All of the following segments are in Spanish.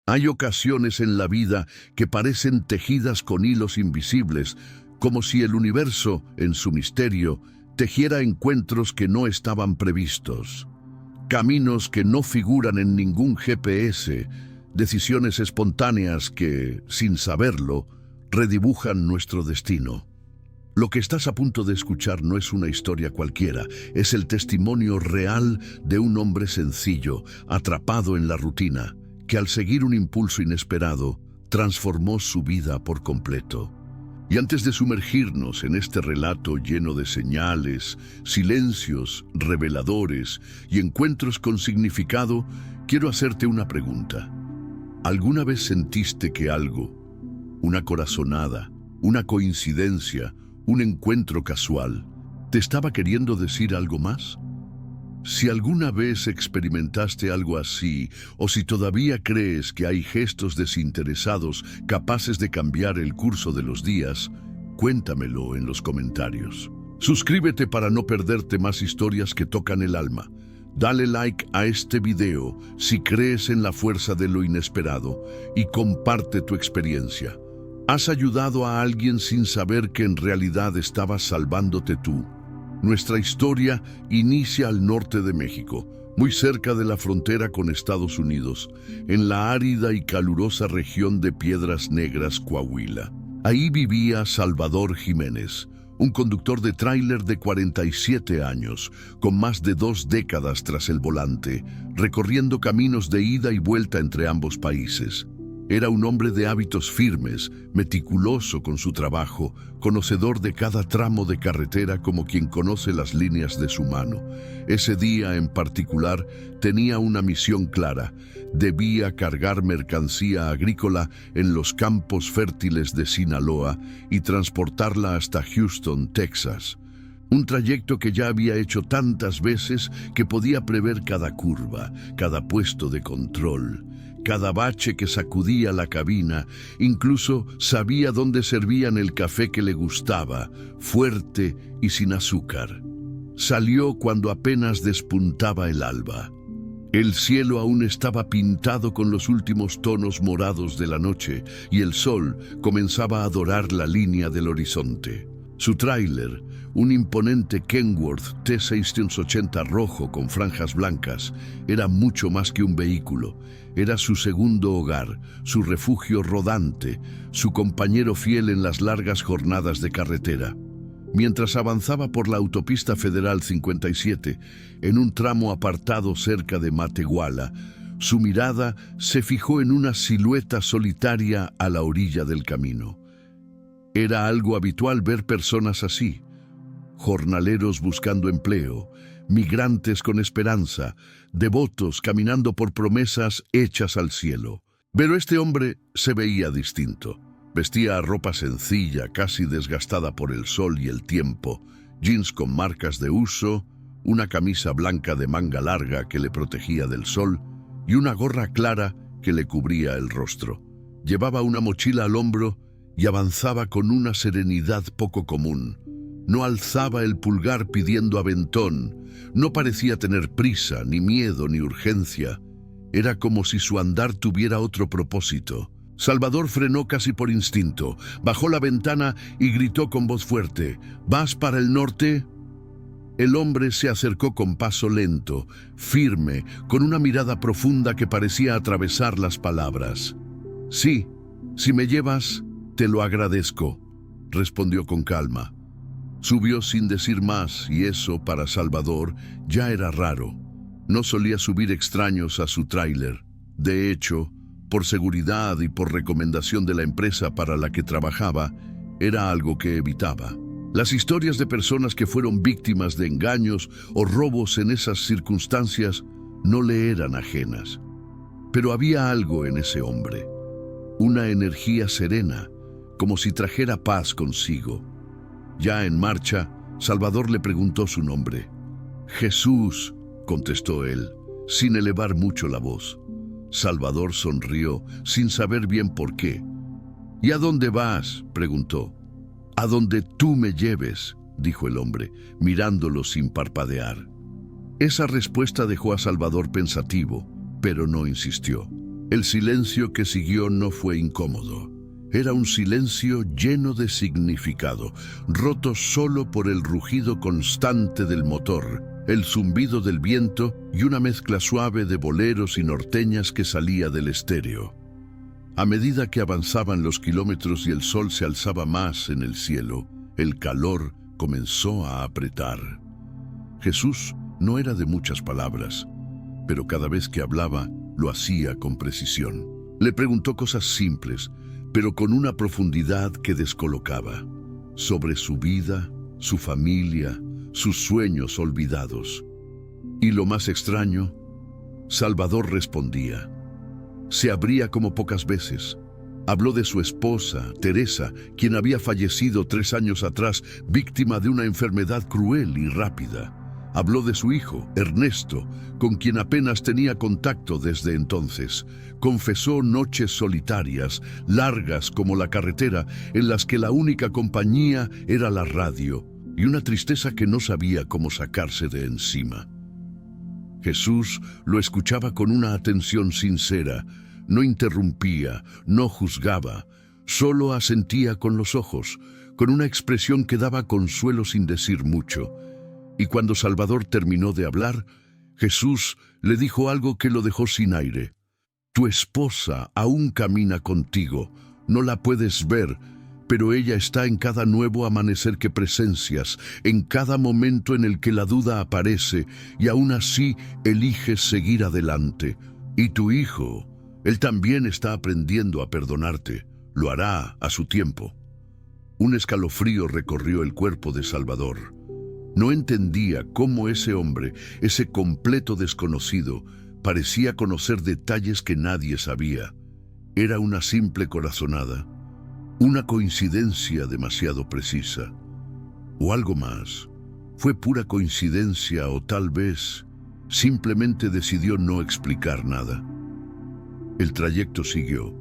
Hay ocasiones en la vida que parecen tejidas con hilos invisibles, como si el universo, en su misterio, tejiera encuentros que no estaban previstos. Caminos que no figuran en ningún GPS, decisiones espontáneas que, sin saberlo, redibujan nuestro destino. Lo que estás a punto de escuchar no es una historia cualquiera, es el testimonio real de un hombre sencillo, atrapado en la rutina, que al seguir un impulso inesperado, transformó su vida por completo. Y antes de sumergirnos en este relato lleno de señales, silencios, reveladores y encuentros con significado, quiero hacerte una pregunta. ¿Alguna vez sentiste que algo, una corazonada, una coincidencia, un encuentro casual, te estaba queriendo decir algo más? Si alguna vez experimentaste algo así, o si todavía crees que hay gestos desinteresados capaces de cambiar el curso de los días, cuéntamelo en los comentarios. Suscríbete para no perderte más historias que tocan el alma. Dale like a este video si crees en la fuerza de lo inesperado y comparte tu experiencia. ¿Has ayudado a alguien sin saber que en realidad estabas salvándote tú? Nuestra historia inicia al norte de México, muy cerca de la frontera con Estados Unidos, en la árida y calurosa región de Piedras Negras, Coahuila. Ahí vivía Salvador Jiménez, un conductor de tráiler de 47 años, con más de 2 décadas tras el volante, recorriendo caminos de ida y vuelta entre ambos países. Era un hombre de hábitos firmes, meticuloso con su trabajo, conocedor de cada tramo de carretera como quien conoce las líneas de su mano. Ese día en particular tenía una misión clara. Debía cargar mercancía agrícola en los campos fértiles de Sinaloa y transportarla hasta Houston, Texas. Un trayecto que ya había hecho tantas veces que podía prever cada curva, cada puesto de control, cada bache que sacudía la cabina. Incluso sabía dónde servían el café que le gustaba, fuerte y sin azúcar. Salió cuando apenas despuntaba el alba. El cielo aún estaba pintado con los últimos tonos morados de la noche y el sol comenzaba a dorar la línea del horizonte. Su tráiler, un imponente Kenworth T680 rojo con franjas blancas, era mucho más que un vehículo. Era su segundo hogar, su refugio rodante, su compañero fiel en las largas jornadas de carretera. Mientras avanzaba por la autopista Federal 57, en un tramo apartado cerca de Matehuala, su mirada se fijó en una silueta solitaria a la orilla del camino. Era algo habitual ver personas así, jornaleros buscando empleo, migrantes con esperanza, devotos caminando por promesas hechas al cielo. Pero este hombre se veía distinto. Vestía ropa sencilla, casi desgastada por el sol y el tiempo, jeans con marcas de uso, una camisa blanca de manga larga que le protegía del sol y una gorra clara que le cubría el rostro. Llevaba una mochila al hombro y avanzaba con una serenidad poco común. No alzaba el pulgar pidiendo aventón, no parecía tener prisa, ni miedo, ni urgencia. Era como si su andar tuviera otro propósito. Salvador frenó casi por instinto, bajó la ventana y gritó con voz fuerte: ¿Vas para el norte? El hombre se acercó con paso lento, firme, con una mirada profunda que parecía atravesar las palabras. Sí, si me llevas, te lo agradezco, respondió con calma. Subió sin decir más y eso, para Salvador, ya era raro. No solía subir extraños a su tráiler. De hecho, por seguridad y por recomendación de la empresa para la que trabajaba, era algo que evitaba. Las historias de personas que fueron víctimas de engaños o robos en esas circunstancias no le eran ajenas. Pero había algo en ese hombre, una energía serena, como si trajera paz consigo. Ya en marcha, Salvador le preguntó su nombre. «Jesús», contestó él, sin elevar mucho la voz. Salvador sonrió, sin saber bien por qué. «¿Y a dónde vas?», preguntó. «A donde tú me lleves», dijo el hombre, mirándolo sin parpadear. Esa respuesta dejó a Salvador pensativo, pero no insistió. El silencio que siguió no fue incómodo. Era un silencio lleno de significado, roto solo por el rugido constante del motor, el zumbido del viento y una mezcla suave de boleros y norteñas que salía del estéreo. A medida que avanzaban los kilómetros y el sol se alzaba más en el cielo, el calor comenzó a apretar. Jesús no era de muchas palabras, pero cada vez que hablaba, lo hacía con precisión. Le preguntó cosas simples, pero con una profundidad que descolocaba, sobre su vida, su familia, sus sueños olvidados. Y lo más extraño, Salvador respondía. Se abría como pocas veces. Habló de su esposa, Teresa, quien había fallecido 3 años atrás, víctima de una enfermedad cruel y rápida. Habló de su hijo, Ernesto, con quien apenas tenía contacto desde entonces. Confesó noches solitarias, largas como la carretera, en las que la única compañía era la radio, y una tristeza que no sabía cómo sacarse de encima. Jesús lo escuchaba con una atención sincera, no interrumpía, no juzgaba, solo asentía con los ojos, con una expresión que daba consuelo sin decir mucho. Y cuando Salvador terminó de hablar, Jesús le dijo algo que lo dejó sin aire. Tu esposa aún camina contigo, no la puedes ver, pero ella está en cada nuevo amanecer que presencias, en cada momento en el que la duda aparece, y aún así eliges seguir adelante. Y tu hijo, él también está aprendiendo a perdonarte, lo hará a su tiempo. Un escalofrío recorrió el cuerpo de Salvador. No entendía cómo ese hombre, ese completo desconocido, parecía conocer detalles que nadie sabía. Era una simple corazonada, una coincidencia demasiado precisa. O algo más. Fue pura coincidencia o tal vez simplemente decidió no explicar nada. El trayecto siguió,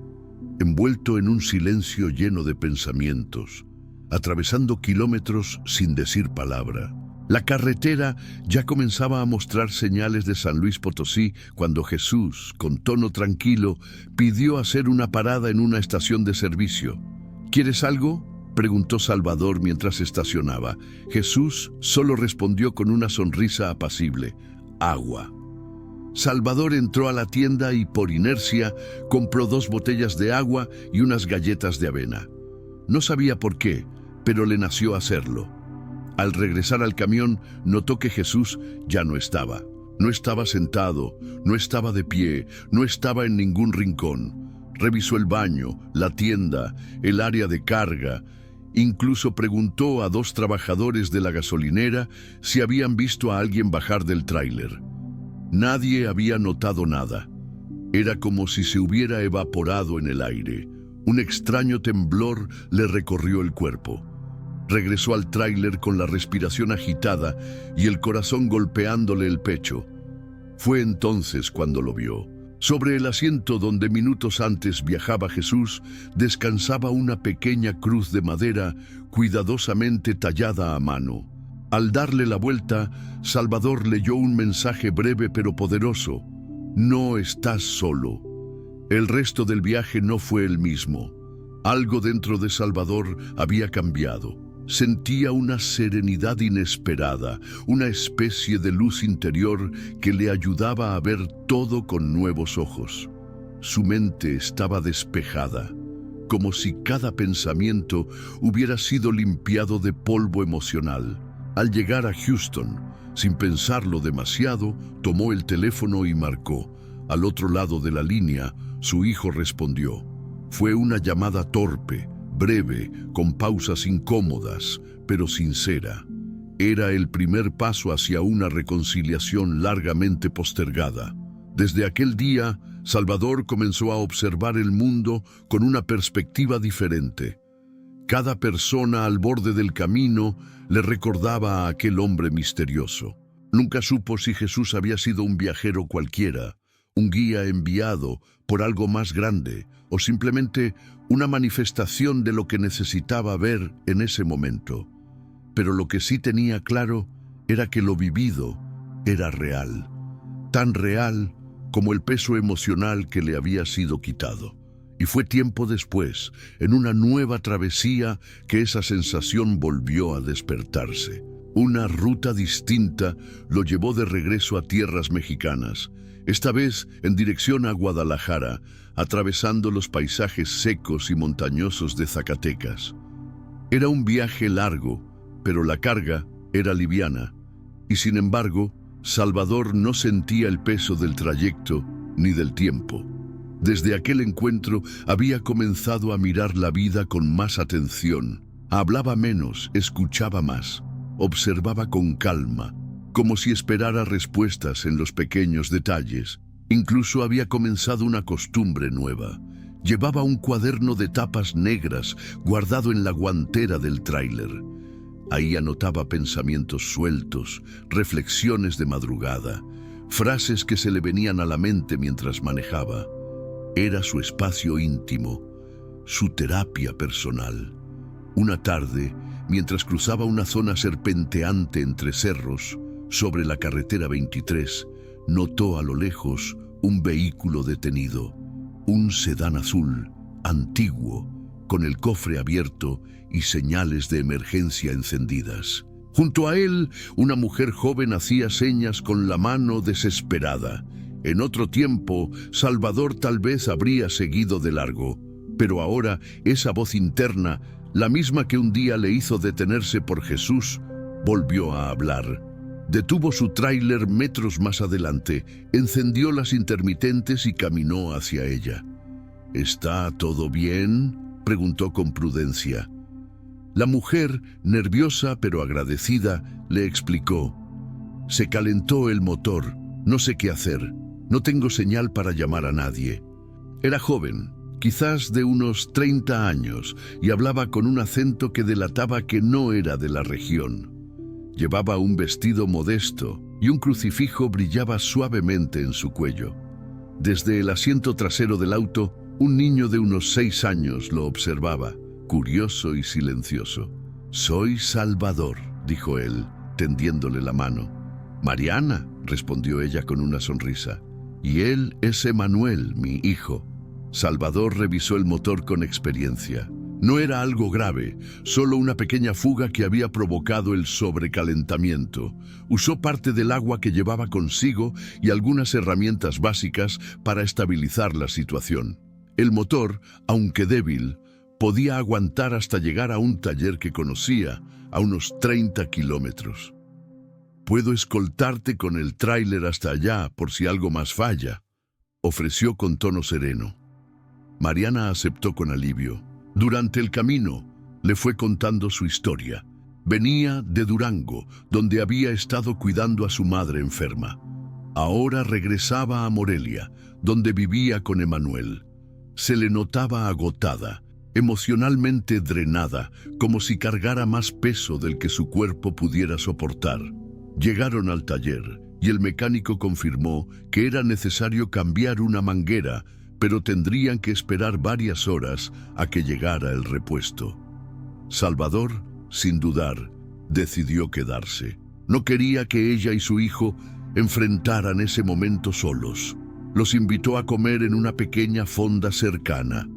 envuelto en un silencio lleno de pensamientos, atravesando kilómetros sin decir palabra. La carretera ya comenzaba a mostrar señales de San Luis Potosí cuando Jesús, con tono tranquilo, pidió hacer una parada en una estación de servicio. ¿Quieres algo?, preguntó Salvador mientras estacionaba. Jesús solo respondió con una sonrisa apacible: agua. Salvador entró a la tienda y, por inercia, compró 2 botellas de agua y unas galletas de avena. No sabía por qué, pero le nació hacerlo. Al regresar al camión, notó que Jesús ya no estaba. No estaba sentado, no estaba de pie, no estaba en ningún rincón. Revisó el baño, la tienda, el área de carga. Incluso preguntó a 2 trabajadores de la gasolinera si habían visto a alguien bajar del tráiler. Nadie había notado nada. Era como si se hubiera evaporado en el aire. Un extraño temblor le recorrió el cuerpo. Regresó al tráiler con la respiración agitada y el corazón golpeándole el pecho. Fue entonces cuando lo vio. Sobre el asiento donde minutos antes viajaba Jesús, descansaba una pequeña cruz de madera cuidadosamente tallada a mano. Al darle la vuelta, Salvador leyó un mensaje breve pero poderoso: no estás solo. El resto del viaje no fue el mismo. Algo dentro de Salvador había cambiado. Sentía una serenidad inesperada, una especie de luz interior que le ayudaba a ver todo con nuevos ojos. Su mente estaba despejada, como si cada pensamiento hubiera sido limpiado de polvo emocional. Al llegar a Houston, sin pensarlo demasiado, tomó el teléfono y marcó. Al otro lado de la línea, su hijo respondió. Fue una llamada torpe, breve, con pausas incómodas, pero sincera. Era el primer paso hacia una reconciliación largamente postergada. Desde aquel día, Salvador comenzó a observar el mundo con una perspectiva diferente. Cada persona al borde del camino le recordaba a aquel hombre misterioso. Nunca supo si Jesús había sido un viajero cualquiera, un guía enviado por algo más grande, o simplemente una manifestación de lo que necesitaba ver en ese momento. Pero lo que sí tenía claro era que lo vivido era real, tan real como el peso emocional que le había sido quitado. Y fue tiempo después, en una nueva travesía, que esa sensación volvió a despertarse. Una ruta distinta lo llevó de regreso a tierras mexicanas, esta vez en dirección a Guadalajara, atravesando los paisajes secos y montañosos de Zacatecas. Era un viaje largo, pero la carga era liviana, y sin embargo, Salvador no sentía el peso del trayecto ni del tiempo. Desde aquel encuentro había comenzado a mirar la vida con más atención. Hablaba menos, escuchaba más, observaba con calma, como si esperara respuestas en los pequeños detalles. Incluso había comenzado una costumbre nueva. Llevaba un cuaderno de tapas negras guardado en la guantera del tráiler. Ahí anotaba pensamientos sueltos, reflexiones de madrugada, frases que se le venían a la mente mientras manejaba. Era su espacio íntimo, su terapia personal. Una tarde, mientras cruzaba una zona serpenteante entre cerros, sobre la carretera 23, notó a lo lejos un vehículo detenido, un sedán azul, antiguo, con el cofre abierto y señales de emergencia encendidas. Junto a él, una mujer joven hacía señas con la mano desesperada. En otro tiempo, Salvador tal vez habría seguido de largo, pero ahora esa voz interna, la misma que un día le hizo detenerse por Jesús, volvió a hablar. Detuvo su tráiler metros más adelante, encendió las intermitentes y caminó hacia ella. ¿Está todo bien?, preguntó con prudencia. La mujer, nerviosa pero agradecida, le explicó. Se calentó el motor, no sé qué hacer. No tengo señal para llamar a nadie. Era joven, quizás de unos 30 años, y hablaba con un acento que delataba que no era de la región. Llevaba un vestido modesto y un crucifijo brillaba suavemente en su cuello. Desde el asiento trasero del auto, un niño de unos 6 años lo observaba, curioso y silencioso. «Soy Salvador», dijo él, tendiéndole la mano. «Mariana», respondió ella con una sonrisa. «Y él es Emanuel, mi hijo». Salvador revisó el motor con experiencia. No era algo grave, solo una pequeña fuga que había provocado el sobrecalentamiento. Usó parte del agua que llevaba consigo y algunas herramientas básicas para estabilizar la situación. El motor, aunque débil, podía aguantar hasta llegar a un taller que conocía, a unos 30 kilómetros. «Puedo escoltarte con el tráiler hasta allá por si algo más falla», ofreció con tono sereno. Mariana aceptó con alivio. Durante el camino, le fue contando su historia. Venía de Durango, donde había estado cuidando a su madre enferma. Ahora regresaba a Morelia, donde vivía con Emanuel. Se le notaba agotada, emocionalmente drenada, como si cargara más peso del que su cuerpo pudiera soportar. Llegaron al taller y el mecánico confirmó que era necesario cambiar una manguera, pero tendrían que esperar varias horas a que llegara el repuesto. Salvador, sin dudar, decidió quedarse. No quería que ella y su hijo enfrentaran ese momento solos. Los invitó a comer en una pequeña fonda cercana.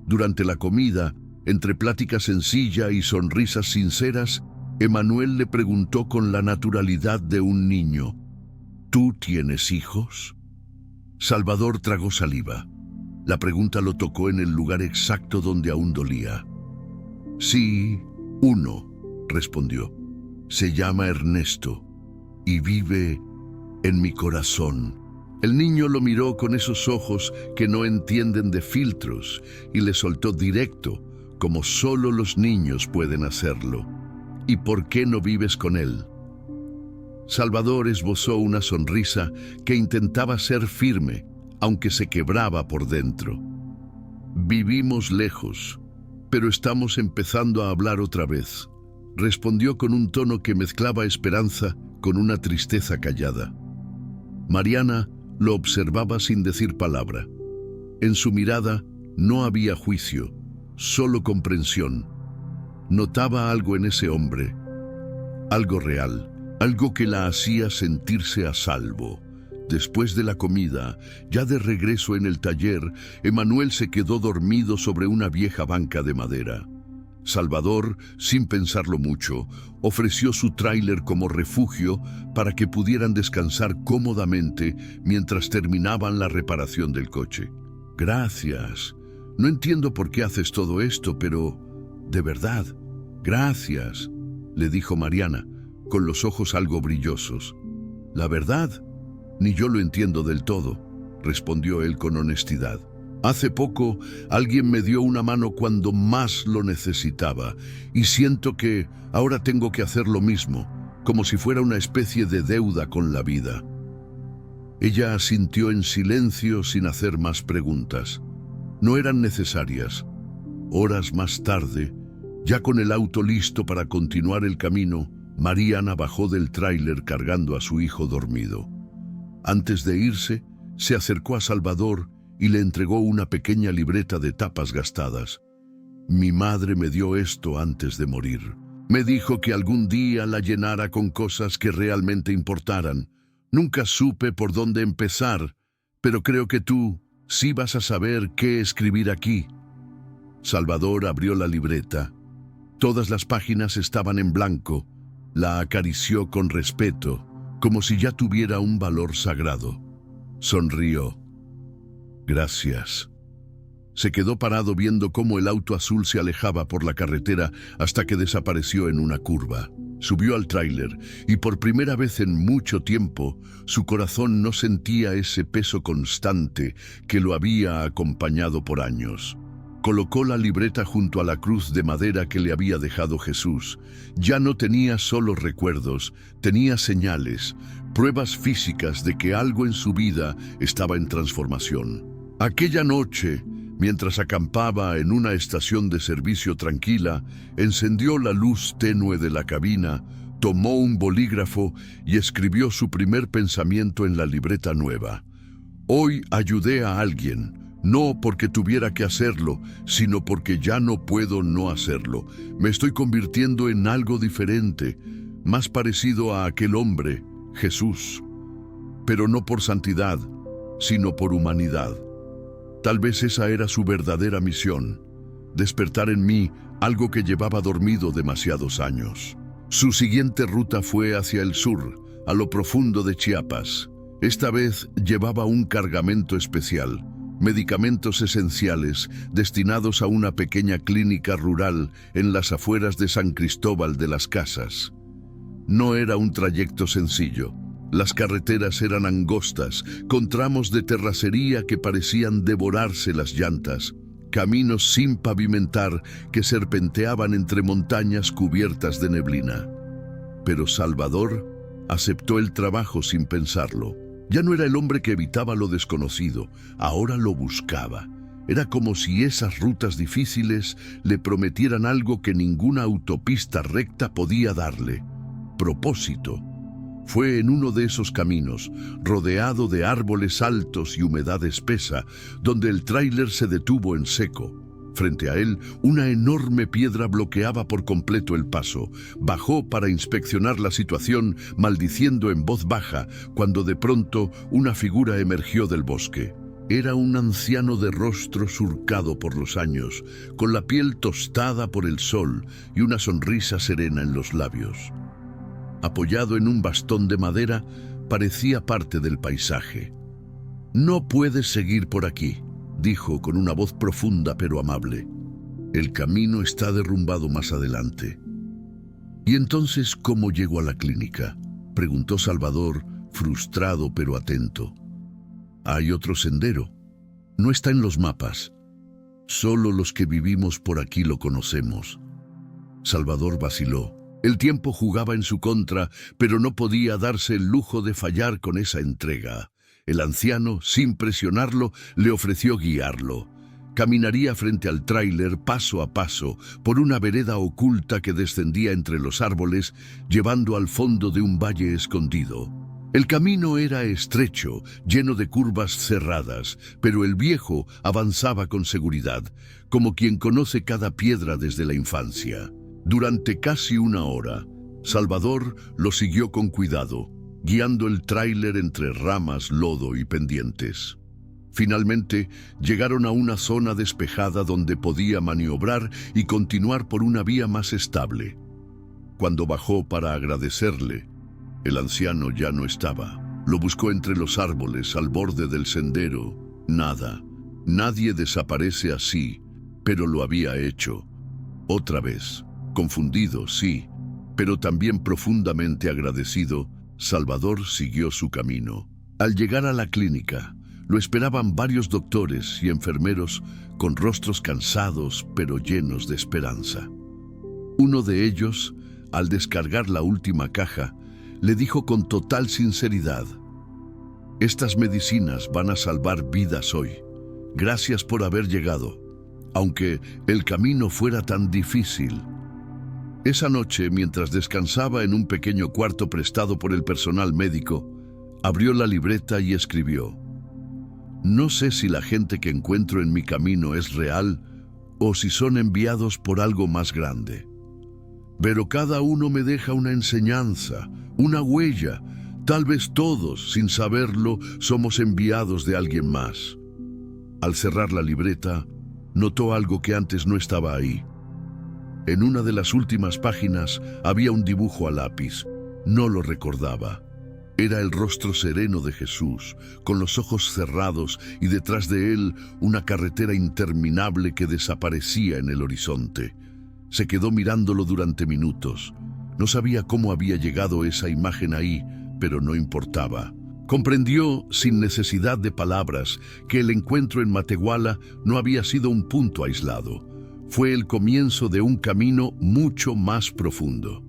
Durante la comida, entre plática sencilla y sonrisas sinceras, Emanuel le preguntó con la naturalidad de un niño: ¿Tú tienes hijos? Salvador tragó saliva. La pregunta lo tocó en el lugar exacto donde aún dolía. «Sí, uno», respondió. «Se llama Ernesto y vive en mi corazón». El niño lo miró con esos ojos que no entienden de filtros y le soltó directo, como solo los niños pueden hacerlo. «¿Y por qué no vives con él?». Salvador esbozó una sonrisa que intentaba ser firme, aunque se quebraba por dentro. «Vivimos lejos, pero estamos empezando a hablar otra vez», respondió con un tono que mezclaba esperanza con una tristeza callada. Mariana lo observaba sin decir palabra. En su mirada no había juicio, solo comprensión. Notaba algo en ese hombre, algo real, algo que la hacía sentirse a salvo. Después de la comida, ya de regreso en el taller, Emanuel se quedó dormido sobre una vieja banca de madera. Salvador, sin pensarlo mucho, ofreció su tráiler como refugio para que pudieran descansar cómodamente mientras terminaban la reparación del coche. Gracias. No entiendo por qué haces todo esto, pero de verdad, gracias, le dijo Mariana, con los ojos algo brillosos. La verdad, ni yo lo entiendo del todo, respondió él con honestidad. Hace poco alguien me dio una mano cuando más lo necesitaba y siento que ahora tengo que hacer lo mismo, como si fuera una especie de deuda con la vida. Ella asintió en silencio sin hacer más preguntas. No eran necesarias. Horas más tarde, ya con el auto listo para continuar el camino, Mariana bajó del tráiler cargando a su hijo dormido. Antes de irse, se acercó a Salvador y le entregó una pequeña libreta de tapas gastadas. Mi madre me dio esto antes de morir. Me dijo que algún día la llenara con cosas que realmente importaran. Nunca supe por dónde empezar, pero creo que tú sí vas a saber qué escribir aquí. Salvador abrió la libreta. Todas las páginas estaban en blanco. La acarició con respeto, como si ya tuviera un valor sagrado. Sonrió. Gracias. Se quedó parado viendo cómo el auto azul se alejaba por la carretera hasta que desapareció en una curva. Subió al tráiler y por primera vez en mucho tiempo su corazón no sentía ese peso constante que lo había acompañado por años. Colocó la libreta junto a la cruz de madera que le había dejado Jesús. Ya no tenía solo recuerdos, tenía señales, pruebas físicas de que algo en su vida estaba en transformación. Aquella noche, mientras acampaba en una estación de servicio tranquila, encendió la luz tenue de la cabina, tomó un bolígrafo y escribió su primer pensamiento en la libreta nueva. Hoy ayudé a alguien. No porque tuviera que hacerlo, sino porque ya no puedo no hacerlo. Me estoy convirtiendo en algo diferente, más parecido a aquel hombre, Jesús. Pero no por santidad, sino por humanidad. Tal vez esa era su verdadera misión, despertar en mí algo que llevaba dormido demasiados años. Su siguiente ruta fue hacia el sur, a lo profundo de Chiapas. Esta vez llevaba un cargamento especial. Medicamentos esenciales destinados a una pequeña clínica rural en las afueras de San Cristóbal de las Casas. No era un trayecto sencillo. Las carreteras eran angostas, con tramos de terracería que parecían devorarse las llantas, caminos sin pavimentar que serpenteaban entre montañas cubiertas de neblina. Pero Salvador aceptó el trabajo sin pensarlo. Ya no era el hombre que evitaba lo desconocido, ahora lo buscaba. Era como si esas rutas difíciles le prometieran algo que ninguna autopista recta podía darle: propósito. Fue en uno de esos caminos, rodeado de árboles altos y humedad espesa, donde el tráiler se detuvo en seco. Frente a él, una enorme piedra bloqueaba por completo el paso. Bajó para inspeccionar la situación, maldiciendo en voz baja, cuando de pronto una figura emergió del bosque. Era un anciano de rostro surcado por los años, con la piel tostada por el sol y una sonrisa serena en los labios. Apoyado en un bastón de madera, parecía parte del paisaje. «No puedes seguir por aquí», dijo con una voz profunda pero amable. «El camino está derrumbado más adelante». «¿Y entonces cómo llego a la clínica?», preguntó Salvador, frustrado pero atento. «Hay otro sendero. No está en los mapas. Solo los que vivimos por aquí lo conocemos». Salvador vaciló. El tiempo jugaba en su contra, pero no podía darse el lujo de fallar con esa entrega. El anciano, sin presionarlo, le ofreció guiarlo. Caminaría frente al tráiler paso a paso por una vereda oculta que descendía entre los árboles, llevando al fondo de un valle escondido. El camino era estrecho, lleno de curvas cerradas, pero el viejo avanzaba con seguridad, como quien conoce cada piedra desde la infancia. Durante casi una hora, Salvador lo siguió con cuidado. guiando el tráiler entre ramas, lodo y pendientes. Finalmente, llegaron a una zona despejada donde podía maniobrar y continuar por una vía más estable. Cuando bajó para agradecerle, el anciano ya no estaba. Lo buscó entre los árboles, al borde del sendero. Nada. Nadie desaparece así, pero lo había hecho. Otra vez. Confundido, sí, pero también profundamente agradecido, Salvador siguió su camino. Al llegar a la clínica, lo esperaban varios doctores y enfermeros con rostros cansados pero llenos de esperanza. Uno de ellos, al descargar la última caja, le dijo con total sinceridad: «Estas medicinas van a salvar vidas hoy. Gracias por haber llegado, aunque el camino fuera tan difícil». Esa noche, mientras descansaba en un pequeño cuarto prestado por el personal médico, abrió la libreta y escribió: «No sé si la gente que encuentro en mi camino es real o si son enviados por algo más grande. Pero cada uno me deja una enseñanza, una huella. Tal vez todos, sin saberlo, somos enviados de alguien más». Al cerrar la libreta, notó algo que antes no estaba ahí. En una de las últimas páginas había un dibujo a lápiz. No lo recordaba. Era el rostro sereno de Jesús, con los ojos cerrados y detrás de él una carretera interminable que desaparecía en el horizonte. Se quedó mirándolo durante minutos. No sabía cómo había llegado esa imagen ahí, pero no importaba. Comprendió, sin necesidad de palabras, que el encuentro en Matehuala no había sido un punto aislado. Fue el comienzo de un camino mucho más profundo.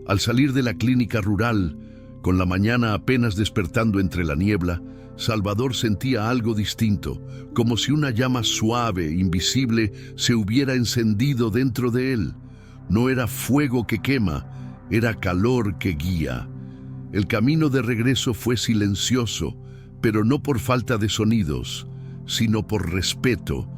Al salir de la clínica rural, con la mañana apenas despertando entre la niebla, Salvador sentía algo distinto, como si una llama suave, invisible, se hubiera encendido dentro de él. No era fuego que quema, era calor que guía. El camino de regreso fue silencioso, pero no por falta de sonidos, sino por respeto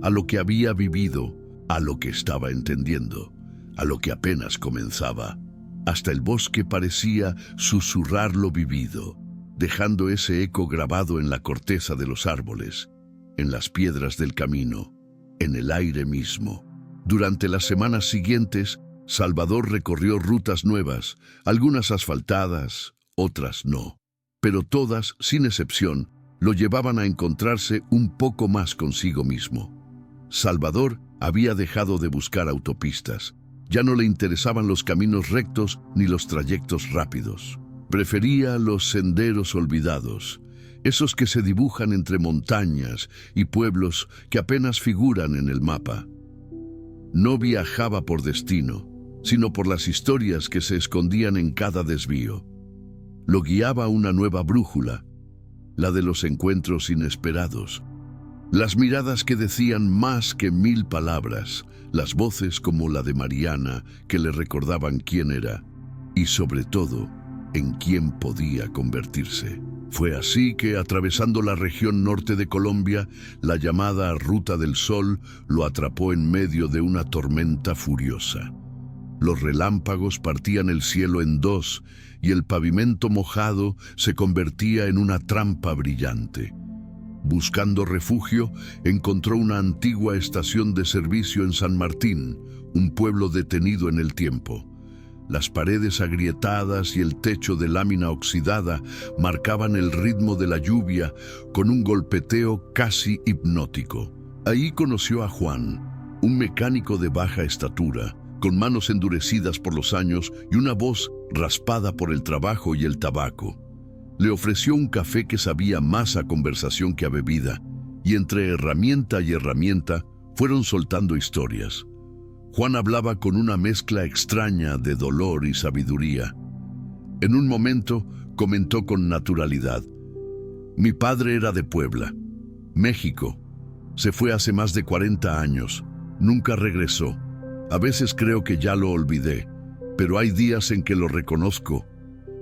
a lo que había vivido, a lo que estaba entendiendo, a lo que apenas comenzaba. Hasta el bosque parecía susurrar lo vivido, dejando ese eco grabado en la corteza de los árboles, en las piedras del camino, en el aire mismo. Durante las semanas siguientes, Salvador recorrió rutas nuevas, algunas asfaltadas, otras no, pero todas, sin excepción, lo llevaban a encontrarse un poco más consigo mismo. Salvador había dejado de buscar autopistas. Ya no le interesaban los caminos rectos ni los trayectos rápidos. Prefería los senderos olvidados, esos que se dibujan entre montañas y pueblos que apenas figuran en el mapa. No viajaba por destino, sino por las historias que se escondían en cada desvío. Lo guiaba una nueva brújula, la de los encuentros inesperados. Las miradas que decían más que 1000 palabras, las voces como la de Mariana que le recordaban quién era y sobre todo en quién podía convertirse. Fue así que, atravesando la región norte de Colombia, la llamada Ruta del Sol lo atrapó en medio de una tormenta furiosa. Los relámpagos partían el cielo en dos y el pavimento mojado se convertía en una trampa brillante. Buscando refugio, encontró una antigua estación de servicio en San Martín, un pueblo detenido en el tiempo. Las paredes agrietadas y el techo de lámina oxidada marcaban el ritmo de la lluvia con un golpeteo casi hipnótico. Ahí conoció a Juan, un mecánico de baja estatura, con manos endurecidas por los años y una voz raspada por el trabajo y el tabaco. Le ofreció un café que sabía más a conversación que a bebida, y entre herramienta y herramienta fueron soltando historias. Juan hablaba con una mezcla extraña de dolor y sabiduría. En un momento comentó con naturalidad: «Mi padre era de Puebla, México. Se fue hace más de 40 años. Nunca regresó. A veces creo que ya lo olvidé, pero hay días en que lo reconozco.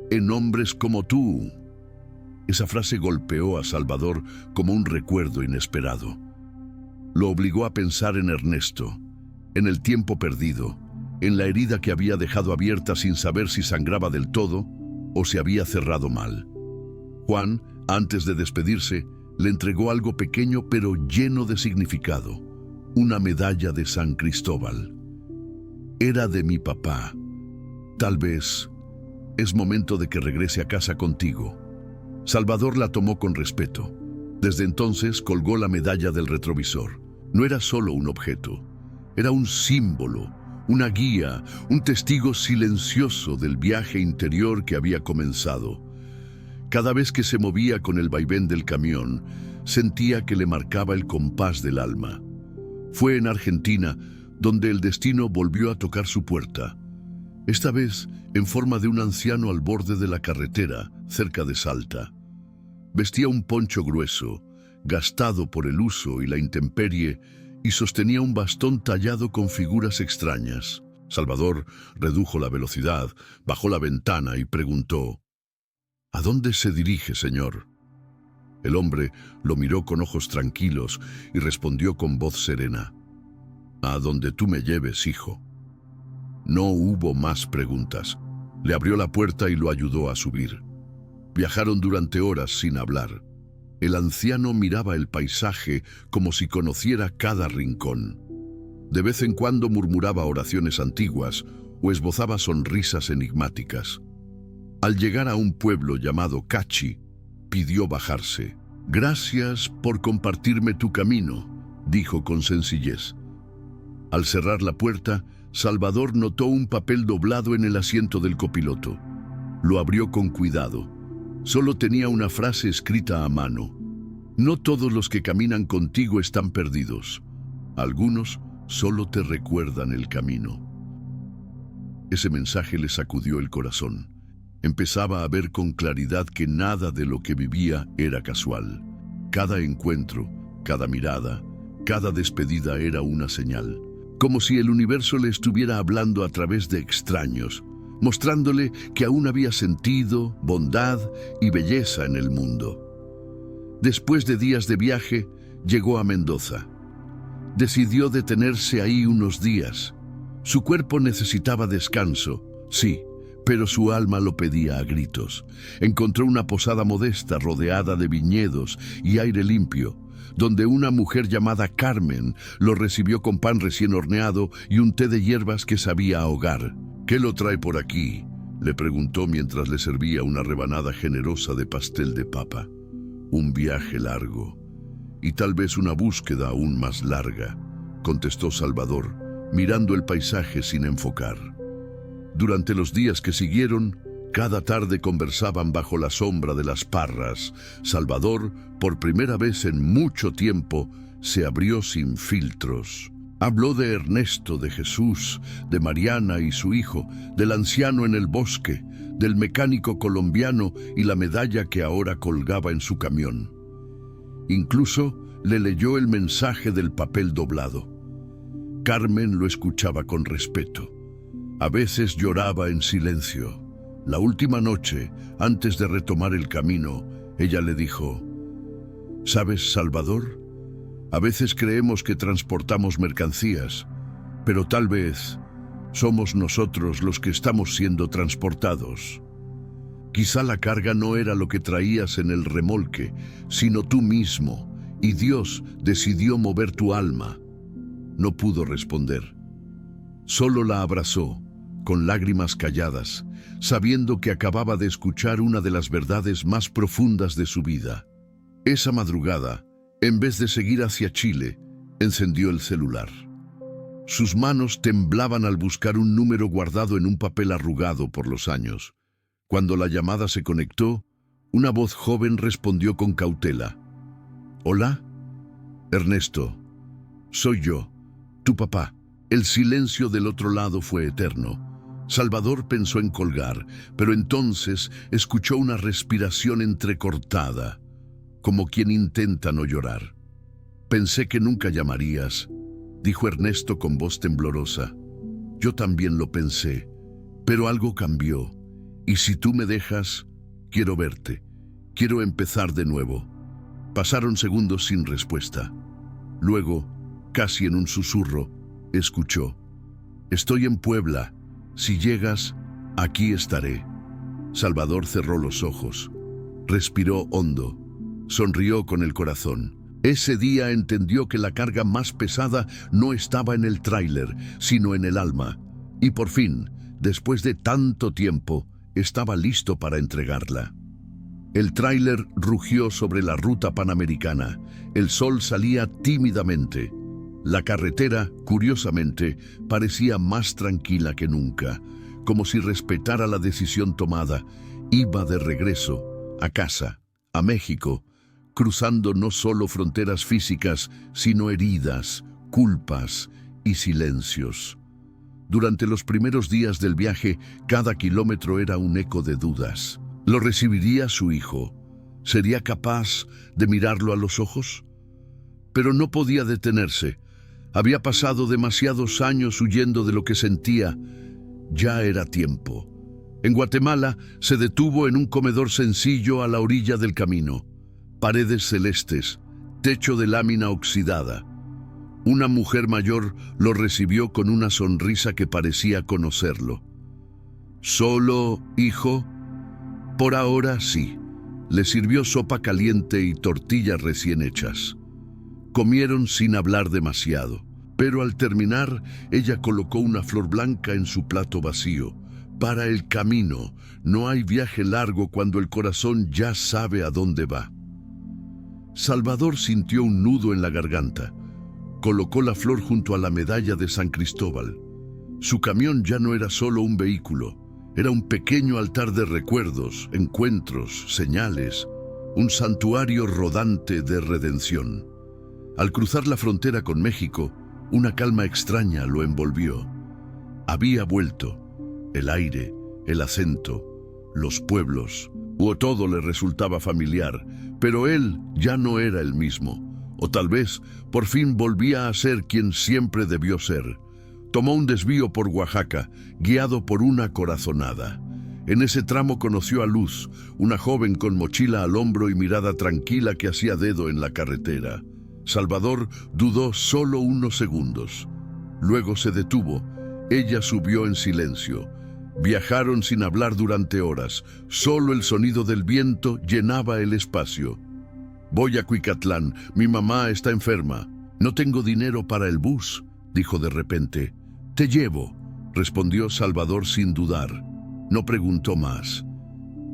En hombres como tú». Esa frase golpeó a Salvador como un recuerdo inesperado. Lo obligó a pensar en Ernesto, en el tiempo perdido, en la herida que había dejado abierta sin saber si sangraba del todo o se había cerrado mal. Juan, antes de despedirse, le entregó algo pequeño pero lleno de significado, una medalla de San Cristóbal. Era de mi papá. Tal vez es momento de que regrese a casa contigo. Salvador la tomó con respeto. Desde entonces colgó la medalla del retrovisor. No era solo un objeto, era un símbolo, una guía, un testigo silencioso del viaje interior que había comenzado. Cada vez que se movía con el vaivén del camión, sentía que le marcaba el compás del alma. Fue en Argentina donde el destino volvió a tocar su puerta, esta vez en forma de un anciano al borde de la carretera, cerca de Salta. Vestía un poncho grueso, gastado por el uso y la intemperie, y sostenía un bastón tallado con figuras extrañas. Salvador redujo la velocidad, bajó la ventana y preguntó: «¿A dónde se dirige, señor?». El hombre lo miró con ojos tranquilos y respondió con voz serena: «A donde tú me lleves, hijo». No hubo más preguntas. Le abrió la puerta y lo ayudó a subir. Viajaron durante horas sin hablar. El anciano miraba el paisaje como si conociera cada rincón. De vez en cuando murmuraba oraciones antiguas o esbozaba sonrisas enigmáticas. Al llegar a un pueblo llamado Cachi, pidió bajarse. «Gracias por compartirme tu camino», dijo con sencillez. Al cerrar la puerta, Salvador notó un papel doblado en el asiento del copiloto. Lo abrió con cuidado. Solo tenía una frase escrita a mano: «No todos los que caminan contigo están perdidos. Algunos solo te recuerdan el camino». Ese mensaje le sacudió el corazón. Empezaba a ver con claridad que nada de lo que vivía era casual. Cada encuentro, cada mirada, cada despedida era una señal. Como si el universo le estuviera hablando a través de extraños, mostrándole que aún había sentido, bondad y belleza en el mundo. Después de días de viaje, llegó a Mendoza. Decidió detenerse ahí unos días. Su cuerpo necesitaba descanso, sí, pero su alma lo pedía a gritos. Encontró una posada modesta rodeada de viñedos y aire limpio, donde una mujer llamada Carmen lo recibió con pan recién horneado y un té de hierbas que sabía a hogar. «¿Qué lo trae por aquí?», le preguntó mientras le servía una rebanada generosa de pastel de papa. «Un viaje largo, y tal vez una búsqueda aún más larga», contestó Salvador, mirando el paisaje sin enfocar. Durante los días que siguieron, cada tarde conversaban bajo la sombra de las parras. Salvador, por primera vez en mucho tiempo, se abrió sin filtros. Habló de Ernesto, de Jesús, de Mariana y su hijo, del anciano en el bosque, del mecánico colombiano y la medalla que ahora colgaba en su camión. Incluso le leyó el mensaje del papel doblado. Carmen lo escuchaba con respeto. A veces lloraba en silencio. La última noche, antes de retomar el camino, ella le dijo: «¿Sabes, Salvador? A veces creemos que transportamos mercancías, pero tal vez somos nosotros los que estamos siendo transportados. Quizá la carga no era lo que traías en el remolque, sino tú mismo, y Dios decidió mover tu alma». No pudo responder. Solo la abrazó, con lágrimas calladas, sabiendo que acababa de escuchar una de las verdades más profundas de su vida. Esa madrugada, en vez de seguir hacia Chile, encendió el celular. Sus manos temblaban al buscar un número guardado en un papel arrugado por los años. Cuando la llamada se conectó, una voz joven respondió con cautela: «¿Hola? Ernesto, soy yo, tu papá». El silencio del otro lado fue eterno. Salvador pensó en colgar, pero entonces escuchó una respiración entrecortada, como quien intenta no llorar. «Pensé que nunca llamarías», dijo Ernesto con voz temblorosa. «Yo también lo pensé, pero algo cambió. Y si tú me dejas, quiero verte. Quiero empezar de nuevo». Pasaron segundos sin respuesta. Luego, casi en un susurro, escuchó: «Estoy en Puebla. Si llegas, aquí estaré». Salvador cerró los ojos, respiró hondo, sonrió con el corazón. Ese día entendió que la carga más pesada no estaba en el tráiler, sino en el alma. Y por fin, después de tanto tiempo, estaba listo para entregarla. El tráiler rugió sobre la ruta panamericana. El sol salía tímidamente. La carretera, curiosamente, parecía más tranquila que nunca, como si respetara la decisión tomada. Iba de regreso, a casa, a México, cruzando no solo fronteras físicas, sino heridas, culpas y silencios. Durante los primeros días del viaje, cada kilómetro era un eco de dudas. ¿Lo recibiría su hijo? ¿Sería capaz de mirarlo a los ojos? Pero no podía detenerse. Había pasado demasiados años huyendo de lo que sentía. Ya era tiempo. En Guatemala se detuvo en un comedor sencillo a la orilla del camino. Paredes celestes, techo de lámina oxidada. Una mujer mayor lo recibió con una sonrisa que parecía conocerlo. ¿Solo, hijo? Por ahora sí. Le sirvió sopa caliente y tortillas recién hechas. Comieron sin hablar demasiado, pero al terminar, ella colocó una flor blanca en su plato vacío. Para el camino, no hay viaje largo cuando el corazón ya sabe a dónde va. Salvador sintió un nudo en la garganta. Colocó la flor junto a la medalla de San Cristóbal. Su camión ya no era solo un vehículo, era un pequeño altar de recuerdos, encuentros, señales, un santuario rodante de redención. Al cruzar la frontera con México, una calma extraña lo envolvió. Había vuelto. El aire, el acento, los pueblos, todo le resultaba familiar, pero él ya no era el mismo. O tal vez, por fin volvía a ser quien siempre debió ser. Tomó un desvío por Oaxaca, guiado por una corazonada. En ese tramo conoció a Luz, una joven con mochila al hombro y mirada tranquila que hacía dedo en la carretera. Salvador dudó solo unos segundos. Luego se detuvo. Ella subió en silencio. Viajaron sin hablar durante horas. Solo el sonido del viento llenaba el espacio. «Voy a Cuicatlán. Mi mamá está enferma. No tengo dinero para el bus», dijo de repente. «Te llevo», respondió Salvador sin dudar. No preguntó más.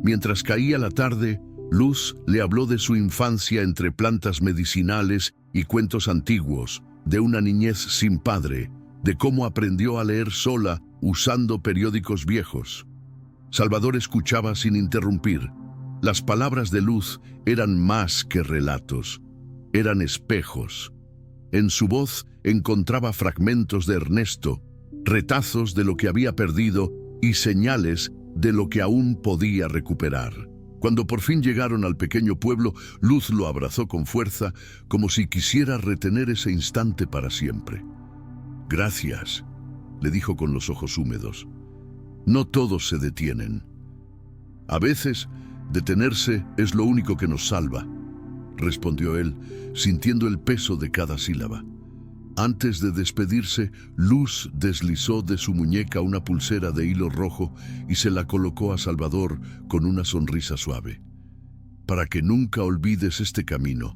Mientras caía la tarde, Luz le habló de su infancia entre plantas medicinales y cuentos antiguos, de una niñez sin padre, de cómo aprendió a leer sola usando periódicos viejos. Salvador escuchaba sin interrumpir. Las palabras de Luz eran más que relatos, eran espejos. En su voz encontraba fragmentos de Ernesto, retazos de lo que había perdido y señales de lo que aún podía recuperar. Cuando por fin llegaron al pequeño pueblo, Luz lo abrazó con fuerza, como si quisiera retener ese instante para siempre. «Gracias», le dijo con los ojos húmedos. «No todos se detienen. A veces, detenerse es lo único que nos salva», respondió él, sintiendo el peso de cada sílaba. Antes de despedirse, Luz deslizó de su muñeca una pulsera de hilo rojo y se la colocó a Salvador con una sonrisa suave. «Para que nunca olvides este camino»,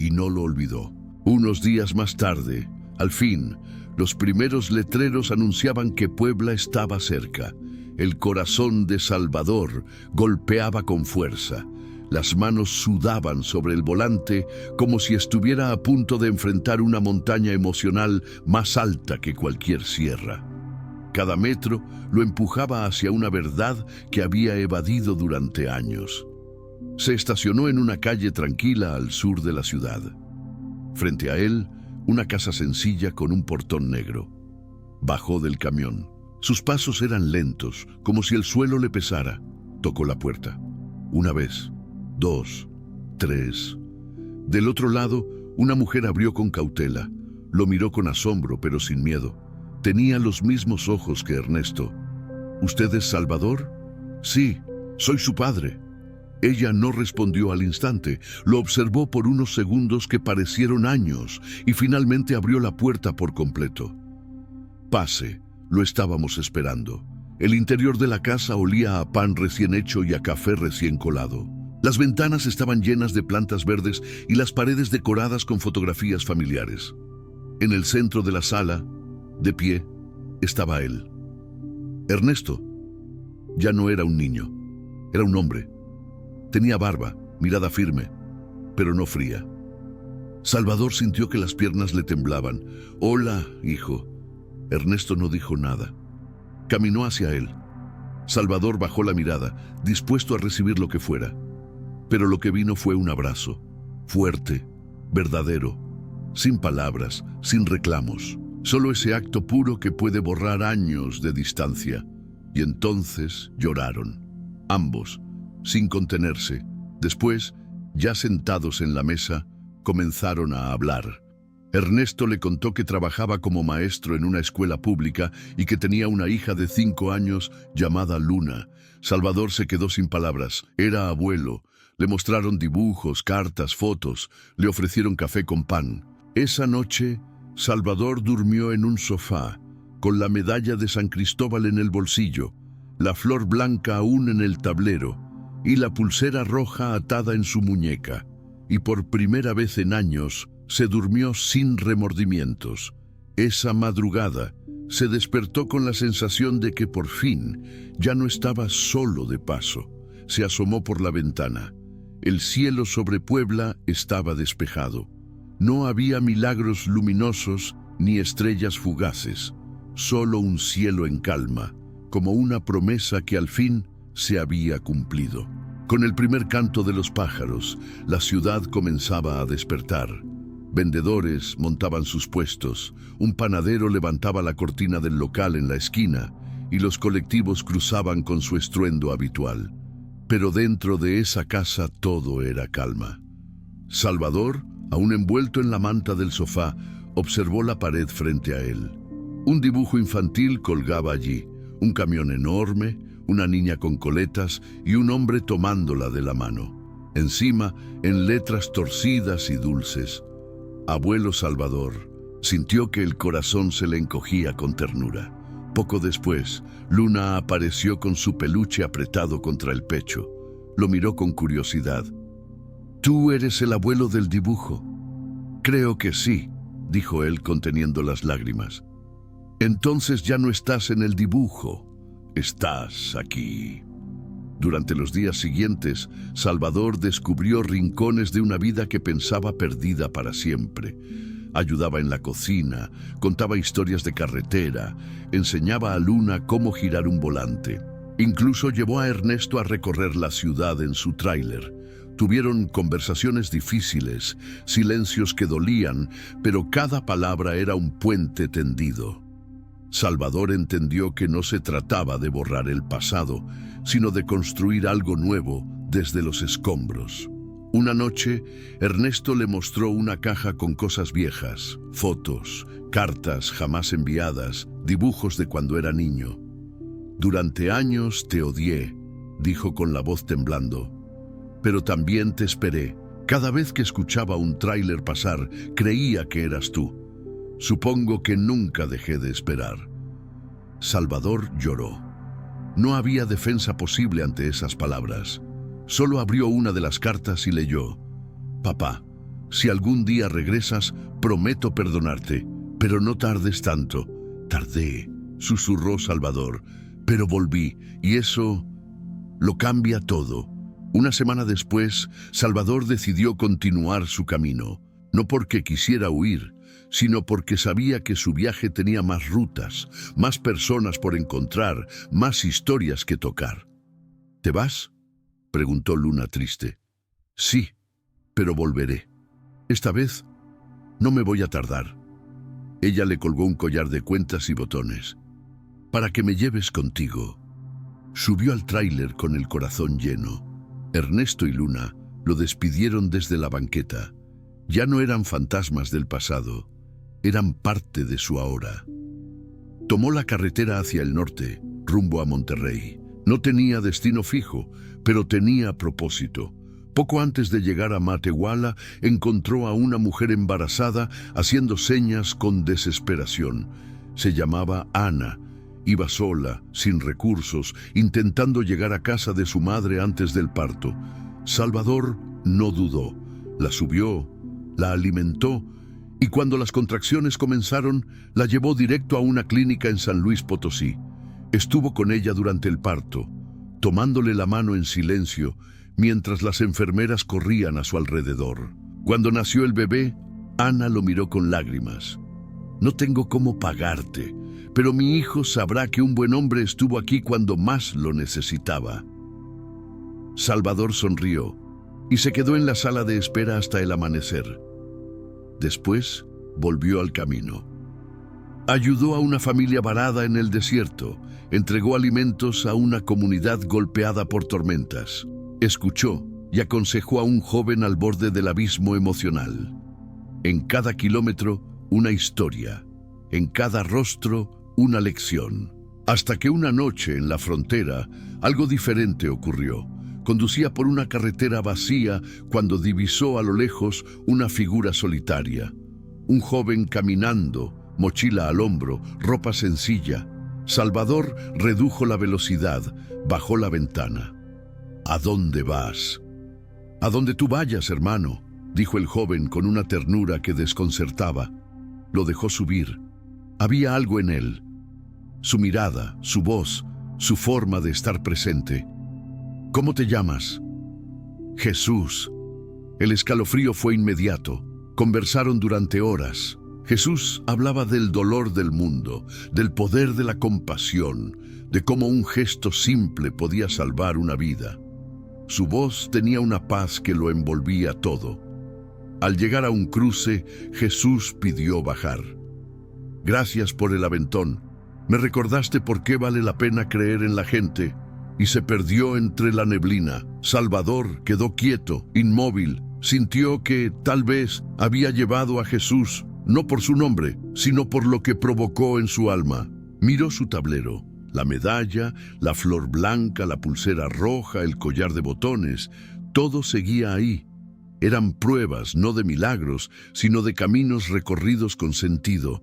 y no lo olvidó. Unos días más tarde, al fin, los primeros letreros anunciaban que Puebla estaba cerca. El corazón de Salvador golpeaba con fuerza. Las manos sudaban sobre el volante como si estuviera a punto de enfrentar una montaña emocional más alta que cualquier sierra. Cada metro lo empujaba hacia una verdad que había evadido durante años. Se estacionó en una calle tranquila al sur de la ciudad. Frente a él, una casa sencilla con un portón negro. Bajó del camión. Sus pasos eran lentos, como si el suelo le pesara. Tocó la puerta. Una vez, 2, 3. Del otro lado, una mujer abrió con cautela. Lo miró con asombro, pero sin miedo. Tenía los mismos ojos que Ernesto. «¿Usted es Salvador?» «Sí, soy su padre». Ella no respondió al instante. Lo observó por unos segundos que parecieron años y finalmente abrió la puerta por completo. «Pase, lo estábamos esperando». El interior de la casa olía a pan recién hecho y a café recién colado. Las ventanas estaban llenas de plantas verdes y las paredes decoradas con fotografías familiares. En el centro de la sala, de pie, estaba él. Ernesto ya no era un niño, era un hombre. Tenía barba, mirada firme, pero no fría. Salvador sintió que las piernas le temblaban. «Hola, hijo». Ernesto no dijo nada. Caminó hacia él. Salvador bajó la mirada, dispuesto a recibir lo que fuera. Pero lo que vino fue un abrazo, fuerte, verdadero, sin palabras, sin reclamos. Solo ese acto puro que puede borrar años de distancia. Y entonces lloraron, ambos, sin contenerse. Después, ya sentados en la mesa, comenzaron a hablar. Ernesto le contó que trabajaba como maestro en una escuela pública y que tenía una hija de 5 años llamada Luna. Salvador se quedó sin palabras. Era abuelo. Le mostraron dibujos, cartas, fotos. Le ofrecieron café con pan. Esa noche, Salvador durmió en un sofá, con la medalla de San Cristóbal en el bolsillo, la flor blanca aún en el tablero y la pulsera roja atada en su muñeca. Y por primera vez en años, se durmió sin remordimientos. Esa madrugada, se despertó con la sensación de que por fin ya no estaba solo de paso. Se asomó por la ventana. El cielo sobre Puebla estaba despejado. No había milagros luminosos ni estrellas fugaces, solo un cielo en calma, como una promesa que al fin se había cumplido. Con el primer canto de los pájaros, la ciudad comenzaba a despertar. Vendedores montaban sus puestos, un panadero levantaba la cortina del local en la esquina y los colectivos cruzaban con su estruendo habitual. Pero dentro de esa casa todo era calma. Salvador, aún envuelto en la manta del sofá, observó la pared frente a él. Un dibujo infantil colgaba allí, un camión enorme, una niña con coletas y un hombre tomándola de la mano. Encima, en letras torcidas y dulces, Abuelo Salvador. Sintió que el corazón se le encogía con ternura. Poco después, Luna apareció con su peluche apretado contra el pecho. Lo miró con curiosidad. «¿Tú eres el abuelo del dibujo?» «Creo que sí», dijo él conteniendo las lágrimas. «Entonces ya no estás en el dibujo, estás aquí». Durante los días siguientes, Salvador descubrió rincones de una vida que pensaba perdida para siempre. Ayudaba en la cocina, contaba historias de carretera, enseñaba a Luna cómo girar un volante. Incluso llevó a Ernesto a recorrer la ciudad en su tráiler. Tuvieron conversaciones difíciles, silencios que dolían, pero cada palabra era un puente tendido. Salvador entendió que no se trataba de borrar el pasado, sino de construir algo nuevo desde los escombros. Una noche, Ernesto le mostró una caja con cosas viejas, fotos, cartas jamás enviadas, dibujos de cuando era niño. «Durante años te odié», dijo con la voz temblando, «pero también te esperé. Cada vez que escuchaba un tráiler pasar, creía que eras tú. Supongo que nunca dejé de esperar». Salvador lloró. No había defensa posible ante esas palabras. Solo abrió una de las cartas y leyó: «Papá, si algún día regresas, prometo perdonarte, pero no tardes tanto». «Tardé», susurró Salvador, «pero volví, y eso lo cambia todo». Una semana después, Salvador decidió continuar su camino, no porque quisiera huir, sino porque sabía que su viaje tenía más rutas, más personas por encontrar, más historias que tocar. «¿Te vas?», preguntó Luna triste. «Sí, pero volveré. Esta vez no me voy a tardar». Ella le colgó un collar de cuentas y botones. «Para que me lleves contigo». Subió al tráiler con el corazón lleno. Ernesto y Luna lo despidieron desde la banqueta. Ya no eran fantasmas del pasado, eran parte de su ahora. Tomó la carretera hacia el norte, rumbo a Monterrey. No tenía destino fijo, pero tenía propósito. Poco antes de llegar a Matehuala, encontró a una mujer embarazada haciendo señas con desesperación. Se llamaba Ana Iba sola, sin recursos, intentando llegar a casa de su madre antes del parto. Salvador no dudó. La subió, la alimentó y cuando las contracciones comenzaron, la llevó directo a una clínica en San Luis Potosí. Estuvo con ella durante el parto, tomándole la mano en silencio, mientras las enfermeras corrían a su alrededor. Cuando nació el bebé, Ana lo miró con lágrimas. «No tengo cómo pagarte, pero mi hijo sabrá que un buen hombre estuvo aquí cuando más lo necesitaba». Salvador sonrió y se quedó en la sala de espera hasta el amanecer. Después, volvió al camino. Ayudó a una familia varada en el desierto, entregó alimentos a una comunidad golpeada por tormentas, escuchó y aconsejó a un joven al borde del abismo emocional. En cada kilómetro, una historia, en cada rostro, una lección. Hasta que una noche en la frontera, algo diferente ocurrió. Conducía por una carretera vacía cuando divisó a lo lejos una figura solitaria. Un joven caminando, mochila al hombro, ropa sencilla. Salvador redujo la velocidad, bajó la ventana. «¿A dónde vas?» «A donde tú vayas, hermano», dijo el joven con una ternura que desconcertaba. Lo dejó subir. Había algo en él. Su mirada, su voz, su forma de estar presente. «¿Cómo te llamas?» «Jesús». El escalofrío fue inmediato. Conversaron durante horas. Jesús hablaba del dolor del mundo, del poder de la compasión, de cómo un gesto simple podía salvar una vida. Su voz tenía una paz que lo envolvía todo. Al llegar a un cruce, Jesús pidió bajar. «Gracias por el aventón. Me recordaste por qué vale la pena creer en la gente». Y se perdió entre la neblina. Salvador quedó quieto, inmóvil. Sintió que, tal vez, había llevado a Jesús, no por su nombre, sino por lo que provocó en su alma. Miró su tablero, la medalla, la flor blanca, la pulsera roja, el collar de botones. Todo seguía ahí. Eran pruebas, no de milagros, sino de caminos recorridos con sentido.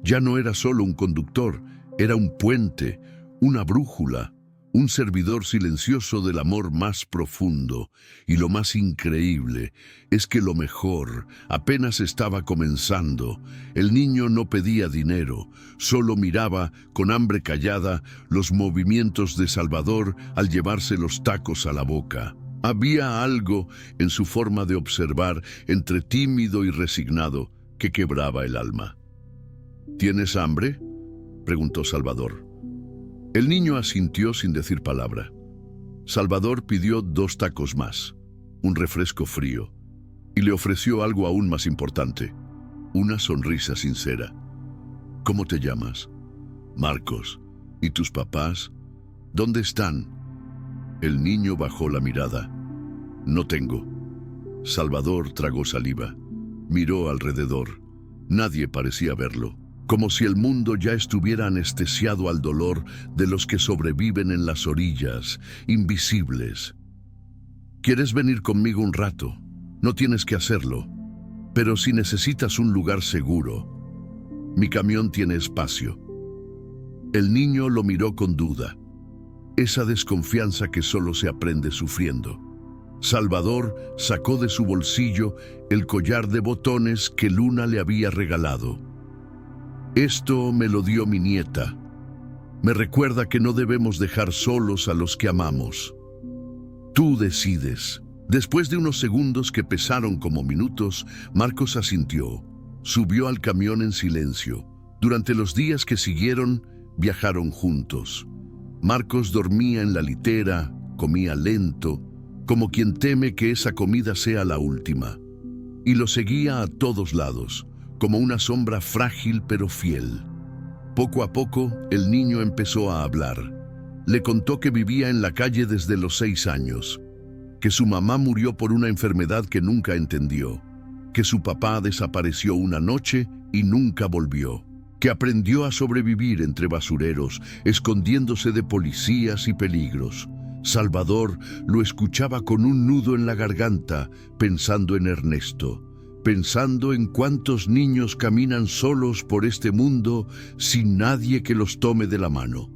Ya no era solo un conductor, era un puente, una brújula. Un servidor silencioso del amor más profundo, y lo más increíble es que lo mejor apenas estaba comenzando. El niño no pedía dinero, solo miraba con hambre callada los movimientos de Salvador al llevarse los tacos a la boca. Había algo en su forma de observar, entre tímido y resignado, que quebraba el alma. «¿Tienes hambre?», preguntó Salvador. El niño asintió sin decir palabra. Salvador pidió 2 tacos más, un refresco frío, y le ofreció algo aún más importante, una sonrisa sincera. «¿Cómo te llamas?» «Marcos. ¿Y tus papás? ¿Dónde están?» El niño bajó la mirada. «No tengo». Salvador tragó saliva. Miró alrededor. Nadie parecía verlo. Como si el mundo ya estuviera anestesiado al dolor de los que sobreviven en las orillas, invisibles. «¿Quieres venir conmigo un rato? No tienes que hacerlo. Pero si necesitas un lugar seguro, mi camión tiene espacio». El niño lo miró con duda. Esa desconfianza que solo se aprende sufriendo. Salvador sacó de su bolsillo el collar de botones que Luna le había regalado. «Esto me lo dio mi nieta. Me recuerda que no debemos dejar solos a los que amamos. Tú decides». Después de unos segundos que pesaron como minutos, Marcos asintió. Subió al camión en silencio. Durante los días que siguieron, viajaron juntos. Marcos dormía en la litera, comía lento, como quien teme que esa comida sea la última. Y lo seguía a todos lados, como una sombra frágil pero fiel. Poco a poco, el niño empezó a hablar. Le contó que vivía en la calle desde los 6 años, que su mamá murió por una enfermedad que nunca entendió, que su papá desapareció una noche y nunca volvió, que aprendió a sobrevivir entre basureros, escondiéndose de policías y peligros. Salvador lo escuchaba con un nudo en la garganta, pensando en Ernesto, pensando en cuántos niños caminan solos por este mundo sin nadie que los tome de la mano.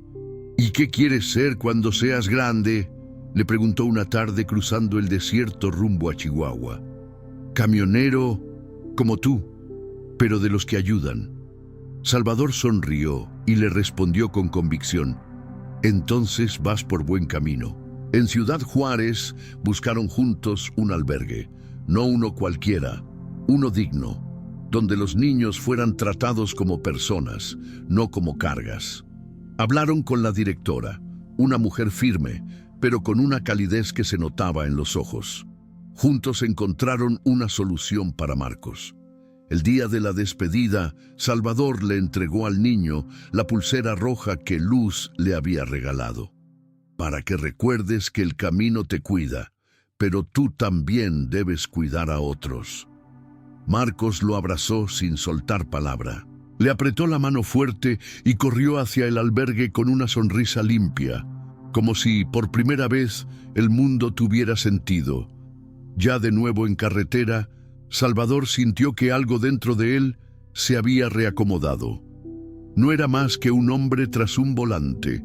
¿Y qué quieres ser cuando seas grande?, le preguntó una tarde cruzando el desierto rumbo a Chihuahua. Camionero como tú, pero de los que ayudan. Salvador sonrió y le respondió con convicción: entonces vas por buen camino. En Ciudad Juárez buscaron juntos un albergue, no uno cualquiera, uno digno, donde los niños fueran tratados como personas, no como cargas. Hablaron con la directora, una mujer firme, pero con una calidez que se notaba en los ojos. Juntos encontraron una solución para Marcos. El día de la despedida, Salvador le entregó al niño la pulsera roja que Luz le había regalado. Para que recuerdes que el camino te cuida, pero tú también debes cuidar a otros. Marcos lo abrazó sin soltar palabra. Le apretó la mano fuerte y corrió hacia el albergue con una sonrisa limpia, como si por primera vez el mundo tuviera sentido. Ya de nuevo en carretera, Salvador sintió que algo dentro de él se había reacomodado. No era más que un hombre tras un volante.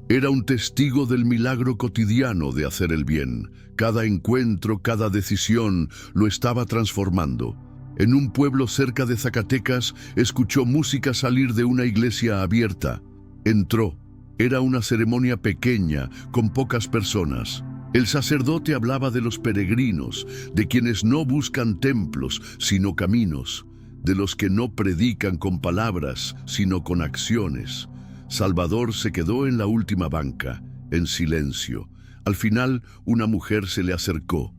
Era un testigo del milagro cotidiano de hacer el bien. Cada encuentro, cada decisión lo estaba transformando. En un pueblo cerca de Zacatecas, escuchó música salir de una iglesia abierta. Entró. Era una ceremonia pequeña, con pocas personas. El sacerdote hablaba de los peregrinos, de quienes no buscan templos, sino caminos, de los que no predican con palabras, sino con acciones. Salvador se quedó en la última banca, en silencio. Al final, una mujer se le acercó.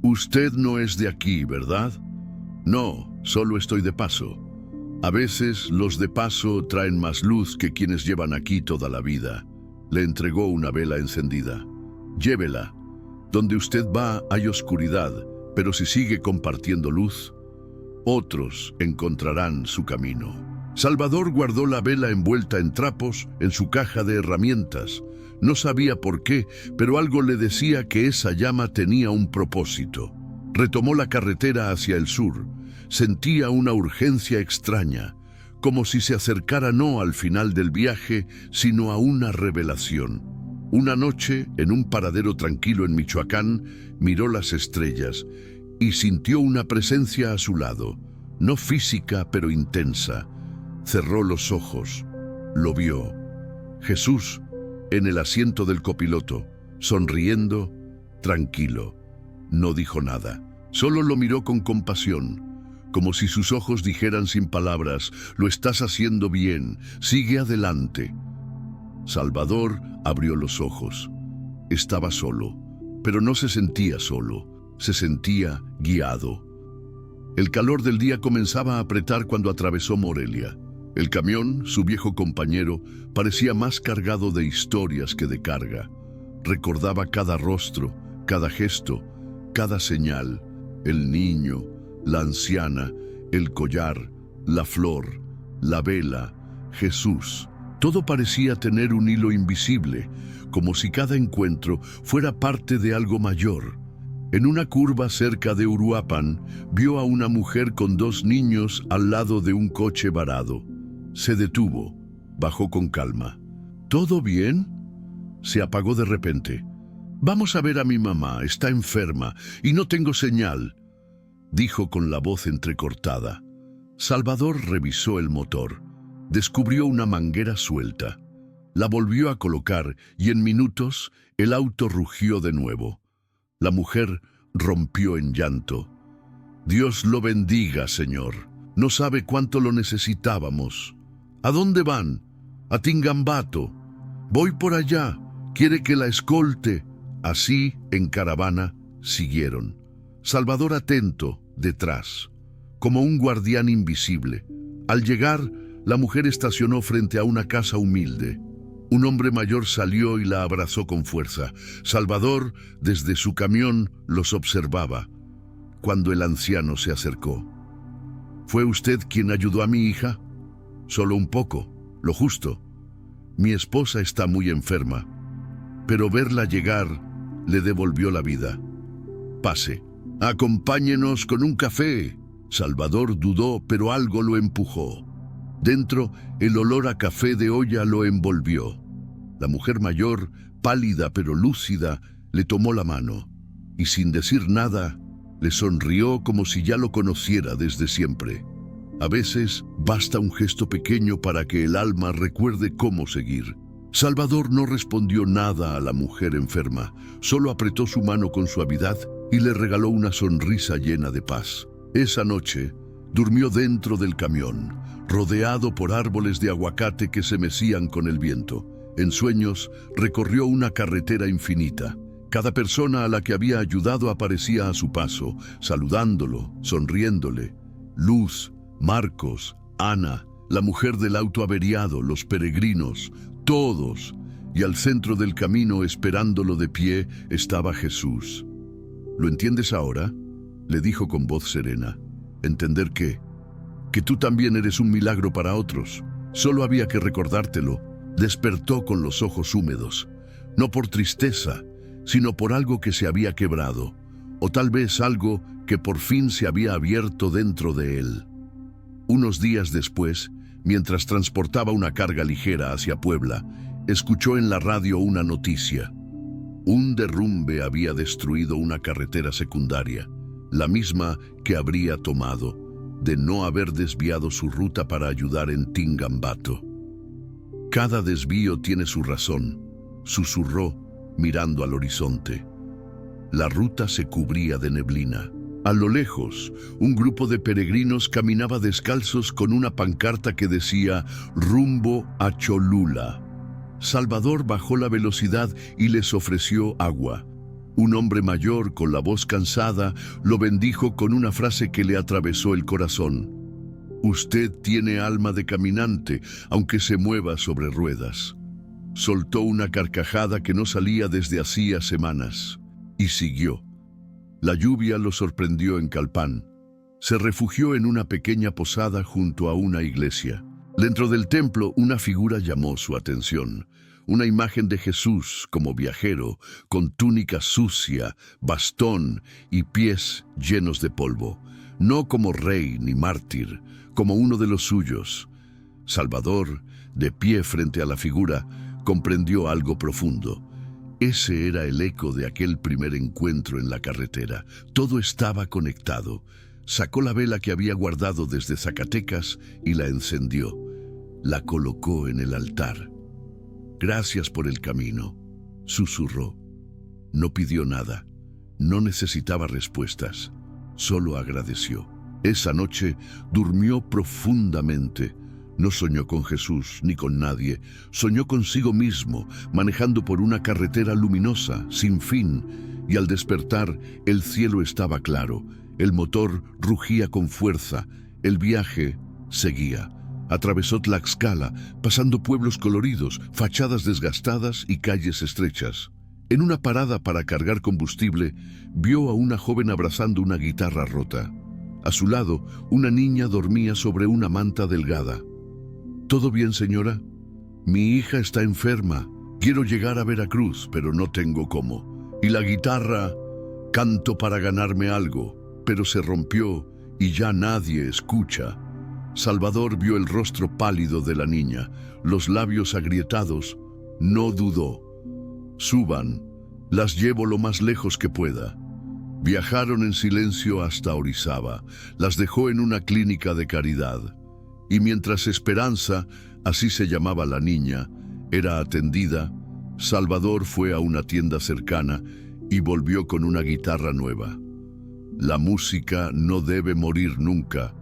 «Usted no es de aquí, ¿verdad?» «No, solo estoy de paso». A veces los de paso traen más luz que quienes llevan aquí toda la vida. Le entregó una vela encendida. Llévela. Donde usted va hay oscuridad, pero si sigue compartiendo luz, otros encontrarán su camino. Salvador guardó la vela envuelta en trapos en su caja de herramientas. No sabía por qué, pero algo le decía que esa llama tenía un propósito. Retomó la carretera hacia el sur. Sentía una urgencia extraña, como si se acercara no al final del viaje, sino a una revelación. Una noche, en un paradero tranquilo en Michoacán, miró las estrellas y sintió una presencia a su lado, no física pero intensa. Cerró los ojos, lo vio. Jesús, en el asiento del copiloto, sonriendo, tranquilo. No dijo nada, solo lo miró con compasión, como si sus ojos dijeran sin palabras: lo estás haciendo bien, sigue adelante. Salvador abrió los ojos. Estaba solo, pero no se sentía solo, se sentía guiado. El calor del día comenzaba a apretar cuando atravesó Morelia. El camión, su viejo compañero, parecía más cargado de historias que de carga. Recordaba cada rostro, cada gesto, cada señal: el niño, la anciana, el collar, la flor, la vela, Jesús. Todo parecía tener un hilo invisible, como si cada encuentro fuera parte de algo mayor. En una curva cerca de Uruapan, vio a una mujer con 2 niños al lado de un coche varado. Se detuvo, bajó con calma. ¿Todo bien? Se apagó de repente. «Vamos a ver a mi mamá, está enferma y no tengo señal», dijo con la voz entrecortada. Salvador revisó el motor. Descubrió una manguera suelta. La volvió a colocar y en minutos el auto rugió de nuevo. La mujer rompió en llanto. «Dios lo bendiga, señor. No sabe cuánto lo necesitábamos». «¿A dónde van?» «A Tingambato». «Voy por allá. ¿Quiere que la escolte?» Así, en caravana, siguieron. Salvador atento, detrás, como un guardián invisible. Al llegar, la mujer estacionó frente a una casa humilde. Un hombre mayor salió y la abrazó con fuerza. Salvador, desde su camión, los observaba. Cuando el anciano se acercó: «¿Fue usted quien ayudó a mi hija?» «Solo un poco, lo justo. Mi esposa está muy enferma, pero verla llegar le devolvió la vida. Pase, acompáñenos con un café», Salvador dudó, pero algo lo empujó. Dentro, el olor a café de olla lo envolvió. La mujer mayor, pálida pero lúcida, le tomó la mano y sin decir nada, le sonrió como si ya lo conociera desde siempre. A veces basta un gesto pequeño para que el alma recuerde cómo seguir. Salvador no respondió nada a la mujer enferma, solo apretó su mano con suavidad y le regaló una sonrisa llena de paz. Esa noche, durmió dentro del camión, rodeado por árboles de aguacate que se mecían con el viento. En sueños, recorrió una carretera infinita. Cada persona a la que había ayudado aparecía a su paso, saludándolo, sonriéndole. Luz, Marcos, Ana, la mujer del auto averiado, los peregrinos, todos. Y al centro del camino, esperándolo de pie, estaba Jesús. ¿Lo entiendes ahora?, le dijo con voz serena. Entender que tú también eres un milagro para otros. Solo había que recordártelo. Despertó con los ojos húmedos, no por tristeza, sino por algo que se había quebrado, o tal vez algo que por fin se había abierto dentro de él. Unos días después, mientras transportaba una carga ligera hacia Puebla, escuchó en la radio una noticia. Un derrumbe había destruido una carretera secundaria, la misma que habría tomado, de no haber desviado su ruta para ayudar en Tingambato. Cada desvío tiene su razón, susurró, mirando al horizonte. La ruta se cubría de neblina. A lo lejos, un grupo de peregrinos caminaba descalzos con una pancarta que decía «Rumbo a Cholula». Salvador bajó la velocidad y les ofreció agua. Un hombre mayor, con la voz cansada, lo bendijo con una frase que le atravesó el corazón. «Usted tiene alma de caminante, aunque se mueva sobre ruedas». Soltó una carcajada que no salía desde hacía semanas, y siguió. La lluvia lo sorprendió en Calpán. Se refugió en una pequeña posada junto a una iglesia. Dentro del templo, una figura llamó su atención. Una imagen de Jesús como viajero, con túnica sucia, bastón y pies llenos de polvo. No como rey ni mártir, como uno de los suyos. Salvador, de pie frente a la figura, comprendió algo profundo. Ese era el eco de aquel primer encuentro en la carretera. Todo estaba conectado. Sacó la vela que había guardado desde Zacatecas y la encendió. La colocó en el altar. «Gracias por el camino», susurró. No pidió nada. No necesitaba respuestas. Solo agradeció. Esa noche durmió profundamente. No soñó con Jesús ni con nadie. Soñó consigo mismo, manejando por una carretera luminosa, sin fin, y al despertar, el cielo estaba claro. El motor rugía con fuerza. El viaje seguía. Atravesó Tlaxcala, pasando pueblos coloridos, fachadas desgastadas y calles estrechas. En una parada para cargar combustible, vio a una joven abrazando una guitarra rota. A su lado, una niña dormía sobre una manta delgada. «¿Todo bien, señora? Mi hija está enferma. Quiero llegar a Veracruz, pero no tengo cómo. Y la guitarra, canto para ganarme algo, pero se rompió y ya nadie escucha». Salvador vio el rostro pálido de la niña, los labios agrietados. No dudó. «Suban, las llevo lo más lejos que pueda». Viajaron en silencio hasta Orizaba. Las dejó en una clínica de caridad. Y mientras Esperanza, así se llamaba la niña, era atendida, Salvador fue a una tienda cercana y volvió con una guitarra nueva. La música no debe morir nunca.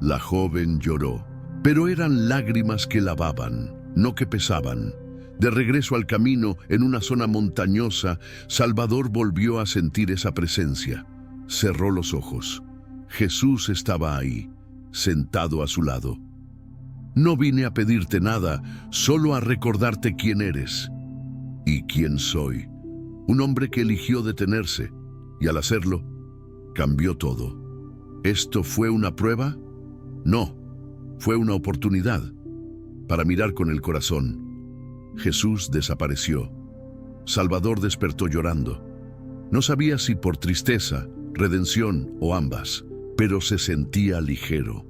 La joven lloró, pero eran lágrimas que lavaban, no que pesaban. De regreso al camino, en una zona montañosa, Salvador volvió a sentir esa presencia. Cerró los ojos. Jesús estaba ahí, sentado a su lado. «No vine a pedirte nada, solo a recordarte quién eres y quién soy». Un hombre que eligió detenerse, y al hacerlo, cambió todo. ¿Esto fue una prueba? No, fue una oportunidad para mirar con el corazón. Jesús desapareció. Salvador despertó llorando. No sabía si por tristeza, redención o ambas, pero se sentía ligero.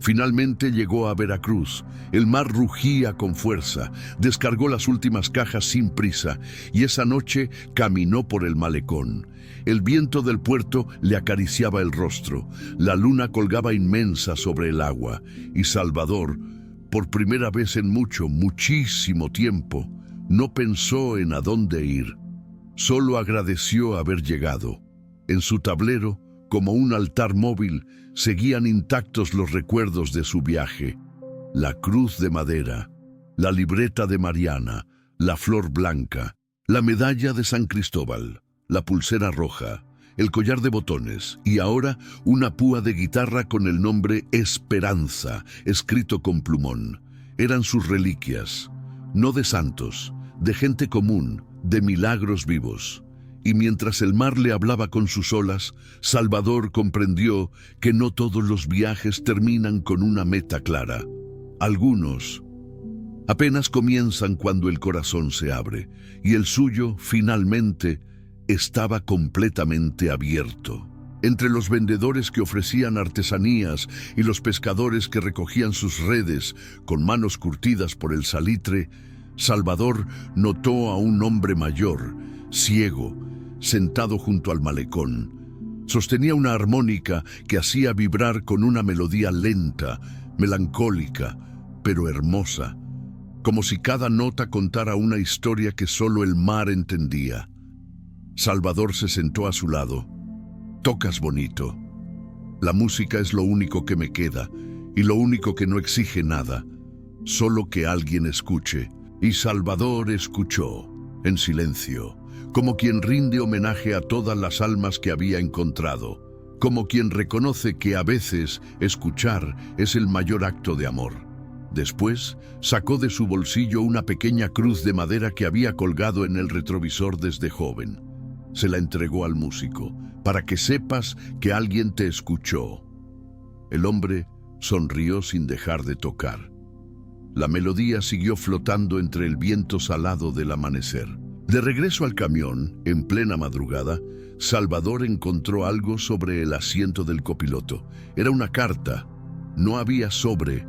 Finalmente llegó a Veracruz. El mar rugía con fuerza, descargó las últimas cajas sin prisa y esa noche caminó por el malecón. El viento del puerto le acariciaba el rostro, la luna colgaba inmensa sobre el agua y Salvador, por primera vez en muchísimo tiempo, no pensó en a dónde ir. Solo agradeció haber llegado. En su tablero, como un altar móvil, seguían intactos los recuerdos de su viaje. La cruz de madera, la libreta de Mariana, la flor blanca, la medalla de San Cristóbal, la pulsera roja, el collar de botones y ahora una púa de guitarra con el nombre Esperanza, escrito con plumón. Eran sus reliquias, no de santos, de gente común, de milagros vivos. Y mientras el mar le hablaba con sus olas, Salvador comprendió que no todos los viajes terminan con una meta clara. Algunos apenas comienzan cuando el corazón se abre, y el suyo, finalmente, estaba completamente abierto. Entre los vendedores que ofrecían artesanías y los pescadores que recogían sus redes con manos curtidas por el salitre, Salvador notó a un hombre mayor, ciego, sentado junto al malecón. Sostenía una armónica que hacía vibrar con una melodía lenta, melancólica, pero hermosa, como si cada nota contara una historia que solo el mar entendía. Salvador se sentó a su lado. «Tocas bonito. La música es lo único que me queda, y lo único que no exige nada, solo que alguien escuche». Y Salvador escuchó, en silencio, como quien rinde homenaje a todas las almas que había encontrado, como quien reconoce que a veces escuchar es el mayor acto de amor. Después, sacó de su bolsillo una pequeña cruz de madera que había colgado en el retrovisor desde joven. Se la entregó al músico, para que sepas que alguien te escuchó. El hombre sonrió sin dejar de tocar. La melodía siguió flotando entre el viento salado del amanecer. De regreso al camión, en plena madrugada, Salvador encontró algo sobre el asiento del copiloto. Era una carta. No había sobre.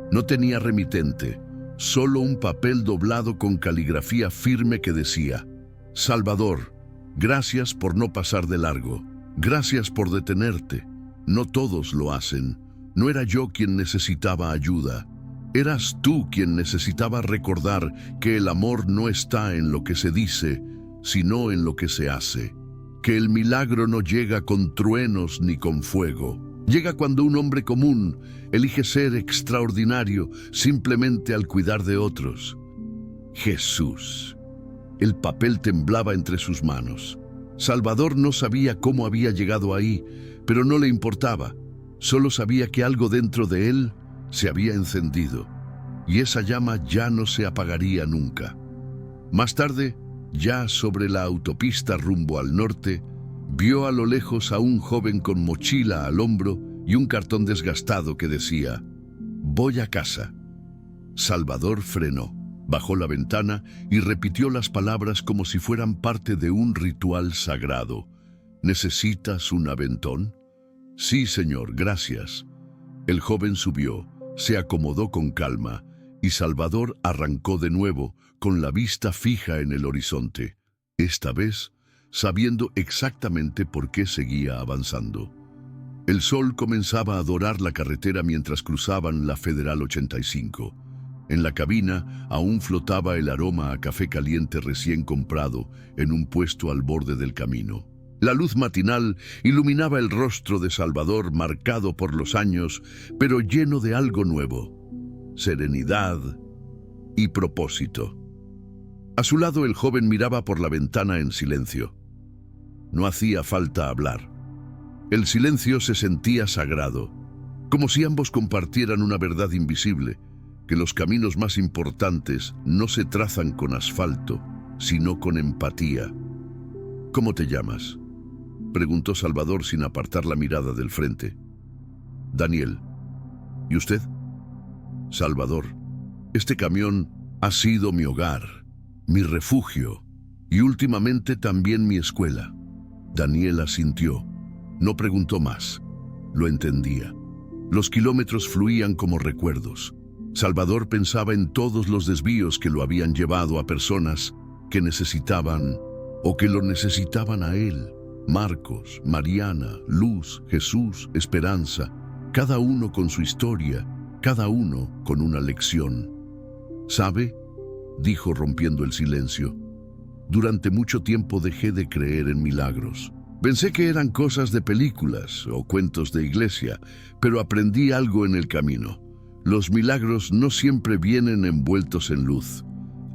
No tenía remitente. Solo un papel doblado con caligrafía firme que decía: «Salvador, gracias por no pasar de largo. Gracias por detenerte. No todos lo hacen. No era yo quien necesitaba ayuda. Eras tú quien necesitaba recordar que el amor no está en lo que se dice, sino en lo que se hace. Que el milagro no llega con truenos ni con fuego. Llega cuando un hombre común elige ser extraordinario simplemente al cuidar de otros». Jesús. El papel temblaba entre sus manos. Salvador no sabía cómo había llegado ahí, pero no le importaba. Solo sabía que algo dentro de él se había encendido, y esa llama ya no se apagaría nunca. Más tarde, ya sobre la autopista rumbo al norte, vio a lo lejos a un joven con mochila al hombro y un cartón desgastado que decía: «Voy a casa». Salvador frenó, bajó la ventana y repitió las palabras como si fueran parte de un ritual sagrado. «¿Necesitas un aventón?» «Sí, señor, gracias». El joven subió, se acomodó con calma, y Salvador arrancó de nuevo, con la vista fija en el horizonte, esta vez sabiendo exactamente por qué seguía avanzando. El sol comenzaba a dorar la carretera mientras cruzaban la Federal 85. En la cabina aún flotaba el aroma a café caliente recién comprado en un puesto al borde del camino. La luz matinal iluminaba el rostro de Salvador, marcado por los años, pero lleno de algo nuevo: serenidad y propósito. A su lado el joven miraba por la ventana en silencio. No hacía falta hablar. El silencio se sentía sagrado, como si ambos compartieran una verdad invisible, que los caminos más importantes no se trazan con asfalto, sino con empatía. «¿Cómo te llamas?», preguntó Salvador sin apartar la mirada del frente. «Daniel». «¿Y usted?». «Salvador. Este camión ha sido mi hogar, mi refugio y últimamente también mi escuela». Daniel asintió. No preguntó más. lo entendía. Los kilómetros fluían como recuerdos. Salvador pensaba en todos los desvíos que lo habían llevado a personas que necesitaban o que lo necesitaban a él. Marcos, Mariana, Luz, Jesús, Esperanza, cada uno con su historia, cada uno con una lección. ¿Sabe?, dijo rompiendo el silencio. Durante mucho tiempo dejé de creer en milagros. Pensé que eran cosas de películas o cuentos de iglesia, pero aprendí algo en el camino. Los milagros no siempre vienen envueltos en luz.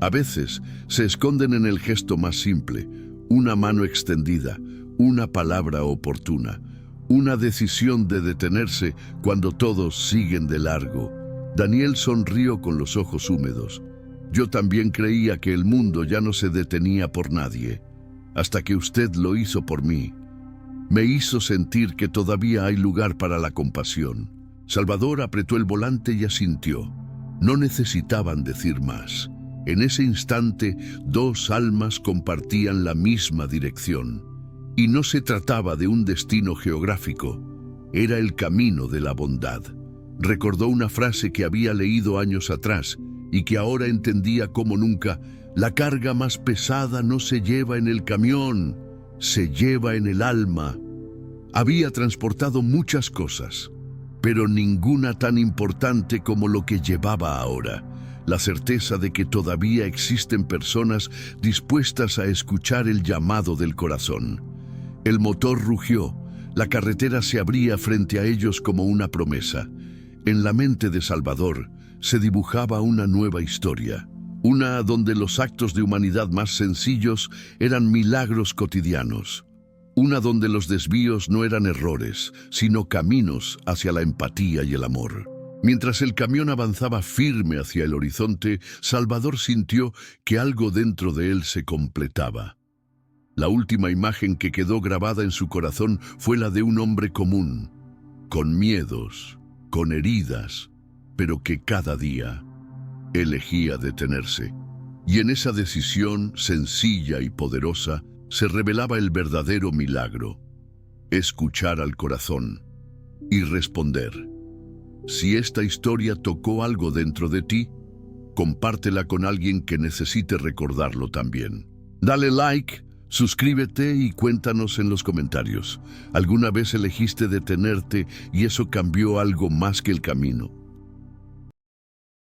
A veces se esconden en el gesto más simple, una mano extendida, una palabra oportuna, una decisión de detenerse cuando todos siguen de largo. Daniel sonrió con los ojos húmedos. Yo también creía que el mundo ya no se detenía por nadie, hasta que usted lo hizo por mí. Me hizo sentir que todavía hay lugar para la compasión. Salvador apretó el volante y asintió. No necesitaban decir más. En ese instante, dos almas compartían la misma dirección. Y no se trataba de un destino geográfico, era el camino de la bondad. Recordó una frase que había leído años atrás y que ahora entendía como nunca: la carga más pesada no se lleva en el camión, se lleva en el alma. Había transportado muchas cosas, pero ninguna tan importante como lo que llevaba ahora: la certeza de que todavía existen personas dispuestas a escuchar el llamado del corazón. El motor rugió, la carretera se abría frente a ellos como una promesa. En la mente de Salvador se dibujaba una nueva historia, una donde los actos de humanidad más sencillos eran milagros cotidianos, una donde los desvíos no eran errores, sino caminos hacia la empatía y el amor. Mientras el camión avanzaba firme hacia el horizonte, Salvador sintió que algo dentro de él se completaba. La última imagen que quedó grabada en su corazón fue la de un hombre común, con miedos, con heridas, pero que cada día elegía detenerse. Y en esa decisión sencilla y poderosa se revelaba el verdadero milagro: escuchar al corazón y responder. Si esta historia tocó algo dentro de ti, compártela con alguien que necesite recordarlo también. Dale like, suscríbete y cuéntanos en los comentarios. ¿Alguna vez elegiste detenerte y eso cambió algo más que el camino?